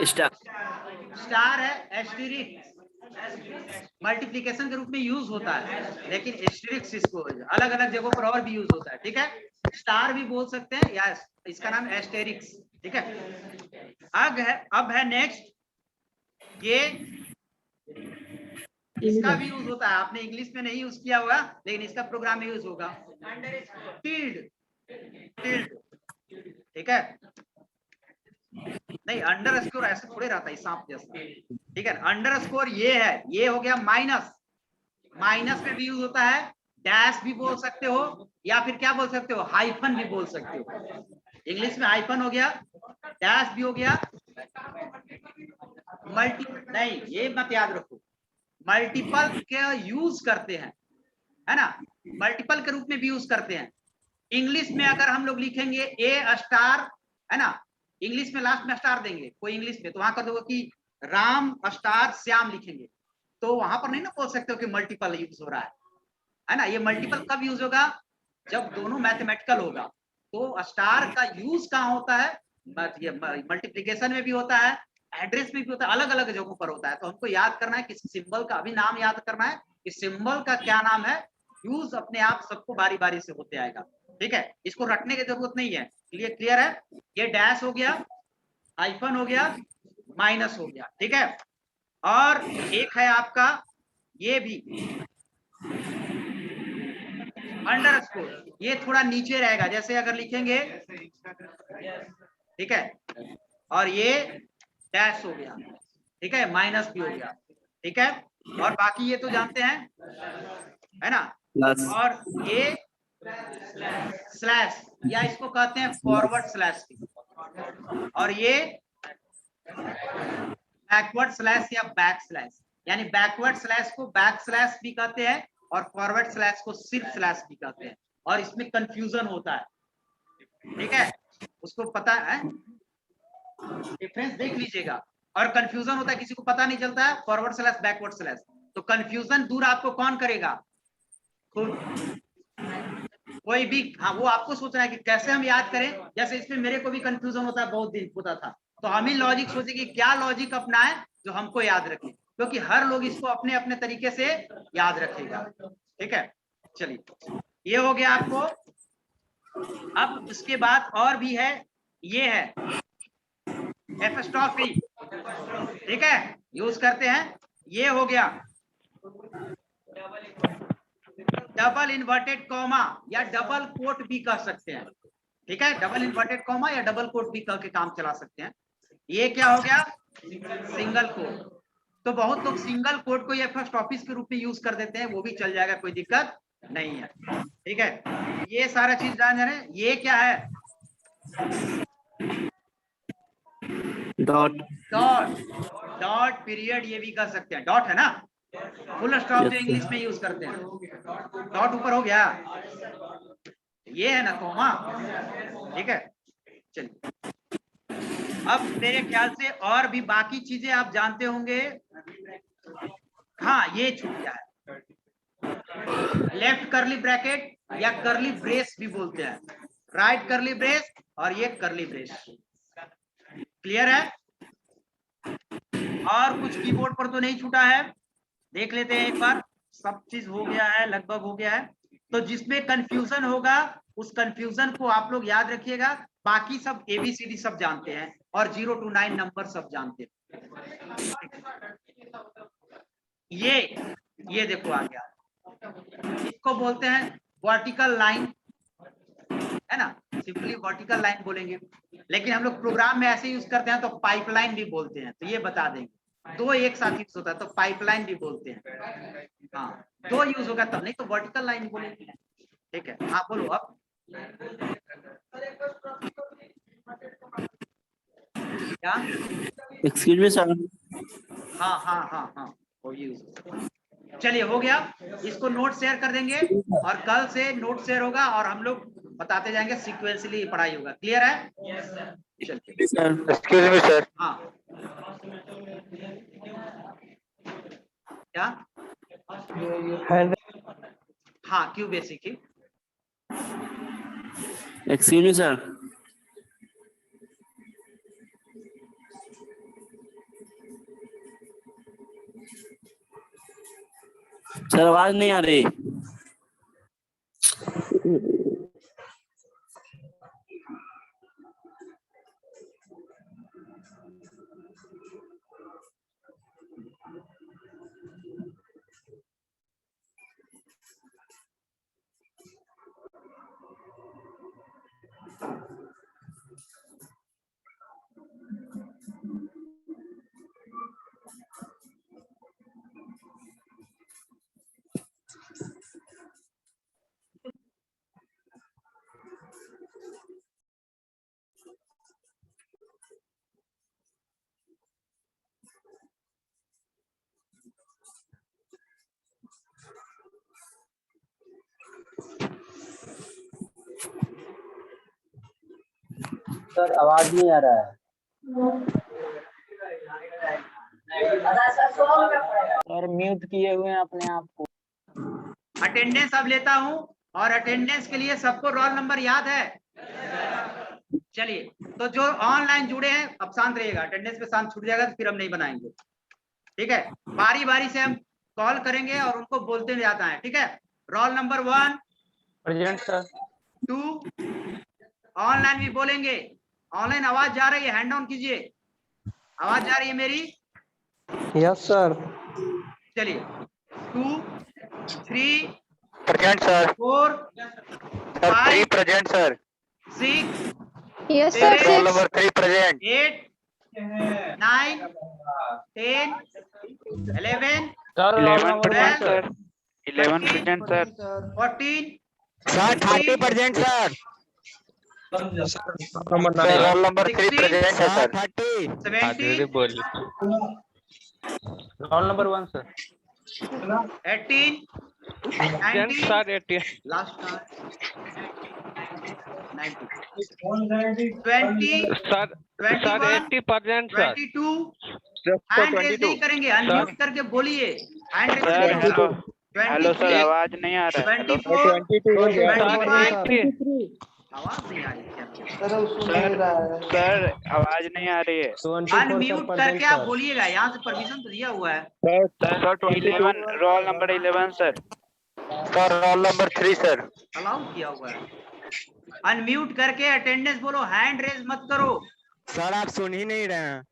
Speaker 1: स्टार है, एस्टेरिस्क मल्टीप्लिकेशन के रूप में यूज होता है, लेकिन एस्टेरिस्क इसको अलग अलग जगहों पर और भी यूज होता है, ठीक है। स्टार भी बोल सकते हैं, या इसका नाम एस्टेरिस्क, ठीक है। अब है नेक्स्ट, ये इसका भी यूज होता है। आपने इंग्लिश में नहीं यूज किया होगा, लेकिन इसका प्रोग्राम में यूज होगा, टिल्ड, ठीक है। नहीं, अंडरस्कोर ऐसे थोड़े रहता है, सांप जैसा, ठीक है। अंडरस्कोर ये है, ये हो गया माइनस, माइनस में भी यूज होता है। डैश भी बोल सकते हो, या फिर क्या बोल सकते हो, हाइफन भी बोल सकते हो। इंग्लिश में हाइफन हो गया, डैश भी हो गया, नहीं ये मत याद रखो, मल्टीपल के यूज करते हैं, है ना, मल्टीपल के रूप में भी यूज करते हैं। इंग्लिश में अगर हम लोग लिखेंगे ए स्टार, है ना, इंग्लिश में लास्ट में स्टार देंगे कोई इंग्लिश में, तो वहां कर दोगे कि राम स्टार श्याम लिखेंगे, तो वहां पर नहीं ना बोल सकते हो कि मल्टीपल यूज हो रहा है ना। ये मल्टीपल कब यूज होगा? जब दोनों मैथमेटिकल होगा। तो स्टार का यूज कहाँ होता है? मल्टीप्लिकेशन में भी होता है, एड्रेस में भी होता है, अलग अलग जगहों पर होता है। तो हमको याद करना है कि सिंबल का अभी नाम याद करना है कि सिंबल का क्या नाम है। यूज अपने आप सबको बारी बारी से होते आएगा, ठीक है। इसको रटने की जरूरत नहीं है, क्लियर है। ये डैश हो गया, हाइफन हो गया, माइनस हो गया, ठीक है। और एक है आपका ये भी अंडरस्कोर, ये थोड़ा नीचे रहेगा, जैसे अगर लिखेंगे, ठीक है। और ये डैश हो गया, ठीक है, माइनस भी हो गया, ठीक है। और बाकी ये तो जानते हैं, है ना। और ये स्लैश, या इसको कहते हैं फॉरवर्ड स्लैश, और ये बैकवर्ड स्लैश या बैक स्लैश, यानी बैकवर्ड स्लैश को बैक स्लैश भी कहते हैं, और फॉरवर्ड स्लैश को सिर्फ स्लैश भी कहते हैं। और इसमें कंफ्यूजन होता है, ठीक है, उसको पता है, डिफरेंस देख लीजिएगा। और कंफ्यूजन होता है, किसी को पता नहीं चलता है फॉरवर्ड स्लैश बैकवर्ड स्लैश, तो कंफ्यूजन दूर आपको कौन करेगा? कोई भी, हाँ, वो आपको सोचना है कि कैसे हम याद करें। जैसे इसमें मेरे को भी कंफ्यूजन होता है, बहुत दिन होता था, तो हम ही लॉजिक सोचे कि क्या लॉजिक अपनाएं जो हमको याद रखे, क्योंकि हर लोग इसको अपने अपने तरीके से याद रखेगा, ठीक है। चलिए, ये हो गया आपको। अब इसके बाद और भी है, ये है एपस्ट्रॉफी, ठीक है, यूज करते हैं। ये हो गया डबल इन्वर्टेड कॉमा या डबल कोट भी कह सकते हैं, ठीक है। डबल इन्वर्टेड कॉमा या डबल कोट भी कह के काम चला सकते हैं। ये क्या हो गया? Single quote. तो बहुत लोग सिंगल कोट को या फर्स्ट ऑफिस के रूप में यूज कर देते हैं, वो भी चल जाएगा, कोई दिक्कत नहीं है, ठीक है। ये सारा चीज जान रहे हैं। ये क्या है?
Speaker 5: डॉट,
Speaker 1: डॉट पीरियड ये भी कर सकते हैं, डॉट है ना। फुल स्टॉप जो इंग्लिश में यूज करते हैं, डॉट ऊपर हो गया, ये है ना कॉमा, ठीक है। चलिए, अब मेरे ख्याल से और भी बाकी चीजें आप जानते होंगे। हाँ, ये छूट गया है, लेफ्ट कर्ली ब्रैकेट या कर्ली ब्रेस भी बोलते हैं, राइट कर्ली ब्रेस और ये कर्ली ब्रेस, क्लियर है। और कुछ कीबोर्ड पर तो नहीं छूटा है, देख लेते हैं एक बार। सब चीज हो गया है, लगभग हो गया है। तो जिसमें कंफ्यूजन होगा उस कंफ्यूजन को आप लोग याद रखिएगा, बाकी सब ABCD सब जानते हैं और 0 to 9 नंबर सब जानते हैं। ये देखो आ गया, इसको बोलते हैं वर्टिकल लाइन, है ना, सिंपली वर्टिकल लाइन बोलेंगे, लेकिन हम लोग प्रोग्राम में ऐसे यूज करते हैं तो पाइपलाइन भी बोलते हैं, तो ये बता देंगे। दो एक साथ यूज होता है तो पाइपलाइन भी बोलते हैं। हाँ, दो यूज होगा तब, नहीं तो वर्टिकल लाइन बोलेंगे। ठीक है, हाँ बोलो अब। क्या?
Speaker 5: Excuse me sir.
Speaker 1: हाँ हाँ हाँ हाँ, वो यूज। चलिए हो गया, इसको नोट शेयर कर देंगे और कल से नोट शेयर होगा और हम लोग बताते जाएंगे, सीक्वेंसली पढ़ाई होगा। क्लियर है? चलिए
Speaker 5: सर
Speaker 7: एक्सक्यूज मी सर।
Speaker 1: हाँ, क्या?
Speaker 6: हैंड
Speaker 1: हाँ, क्यों बेसिक ही?
Speaker 5: Excuse me sir. सर आवाज नहीं आ रही।
Speaker 6: सर आवाज नहीं आ रहा है। सर म्यूट किए हुए हैं अपने आप को।
Speaker 1: अटेंडेंस अब लेता हूं और अटेंडेंस के लिए सबको रोल नंबर याद है? चलिए, तो जो ऑनलाइन जुड़े हैं अब शांत रहिएगा, अटेंडेंस पे शांत छूट जाएगा तो फिर हम नहीं बनाएंगे। ठीक है, बारी बारी से हम कॉल करेंगे और उनको बोलते हुए जाता है। ठीक है, role number 1
Speaker 6: present sir.
Speaker 1: 2, online भी बोलेंगे। ऑनलाइन आवाज जा रही है? हैंड डाउन कीजिए, आवाज जा रही है मेरी?
Speaker 6: Yes sir.
Speaker 1: चलिए 2, 3,
Speaker 7: present sir.
Speaker 1: 4,
Speaker 7: sir 3 present sir.
Speaker 1: 6,
Speaker 4: Yes, sir.
Speaker 7: Roll number 3 present.
Speaker 1: 8, 9, 10, 11,
Speaker 6: 11
Speaker 1: present
Speaker 6: sir.
Speaker 1: 11
Speaker 6: present sir.
Speaker 1: 14,
Speaker 6: sir 30 present sir.
Speaker 7: Sir roll number 3 present है sir.
Speaker 1: 17,
Speaker 6: roll number 1 sir.
Speaker 1: 18, 19,
Speaker 6: sir 80।
Speaker 1: Last 19, 20,
Speaker 6: sir
Speaker 1: 21,
Speaker 6: 80% sir.
Speaker 1: 22, hand raise नहीं करेंगे, unmute करके बोलिए। Hand raise करेंगे।
Speaker 6: Hello sir, आवाज नहीं आ रहा है।
Speaker 1: 24, 25,
Speaker 6: 23।
Speaker 1: आवाज नहीं आ रही क्या?
Speaker 6: सर आवाज नहीं आ रही है।
Speaker 1: अनम्यूट करके आप बोलिएगा, यहाँ से परमिशन तो दिया हुआ है।
Speaker 6: Sir 11 roll number 11 sir.
Speaker 7: Sir roll number 3 sir.
Speaker 1: Allow किया हुआ है। अनम्यूट करके अटेंडेंस बोलो, हैंड रेज मत करो।
Speaker 6: सर आप सुन ही नहीं रहे हैं।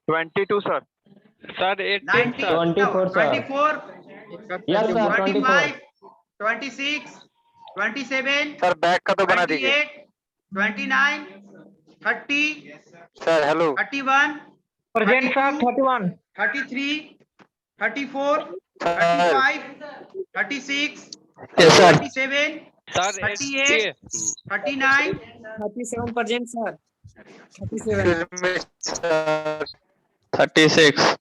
Speaker 6: 22 sir. Sir
Speaker 1: 19,
Speaker 6: 24 sir.
Speaker 1: 24,
Speaker 6: yes sir
Speaker 1: 25, 26, 27,
Speaker 7: sir back का तो बना दीजिए।
Speaker 1: 28, 29, 30,
Speaker 7: sir hello.
Speaker 1: 31,
Speaker 6: present sir 31।
Speaker 1: 33, 34,
Speaker 7: sir
Speaker 1: 35, 36,
Speaker 7: yes sir.
Speaker 1: 37,
Speaker 6: sir
Speaker 1: 38, 39,
Speaker 6: 37 present sir.
Speaker 7: 36।
Speaker 6: 36।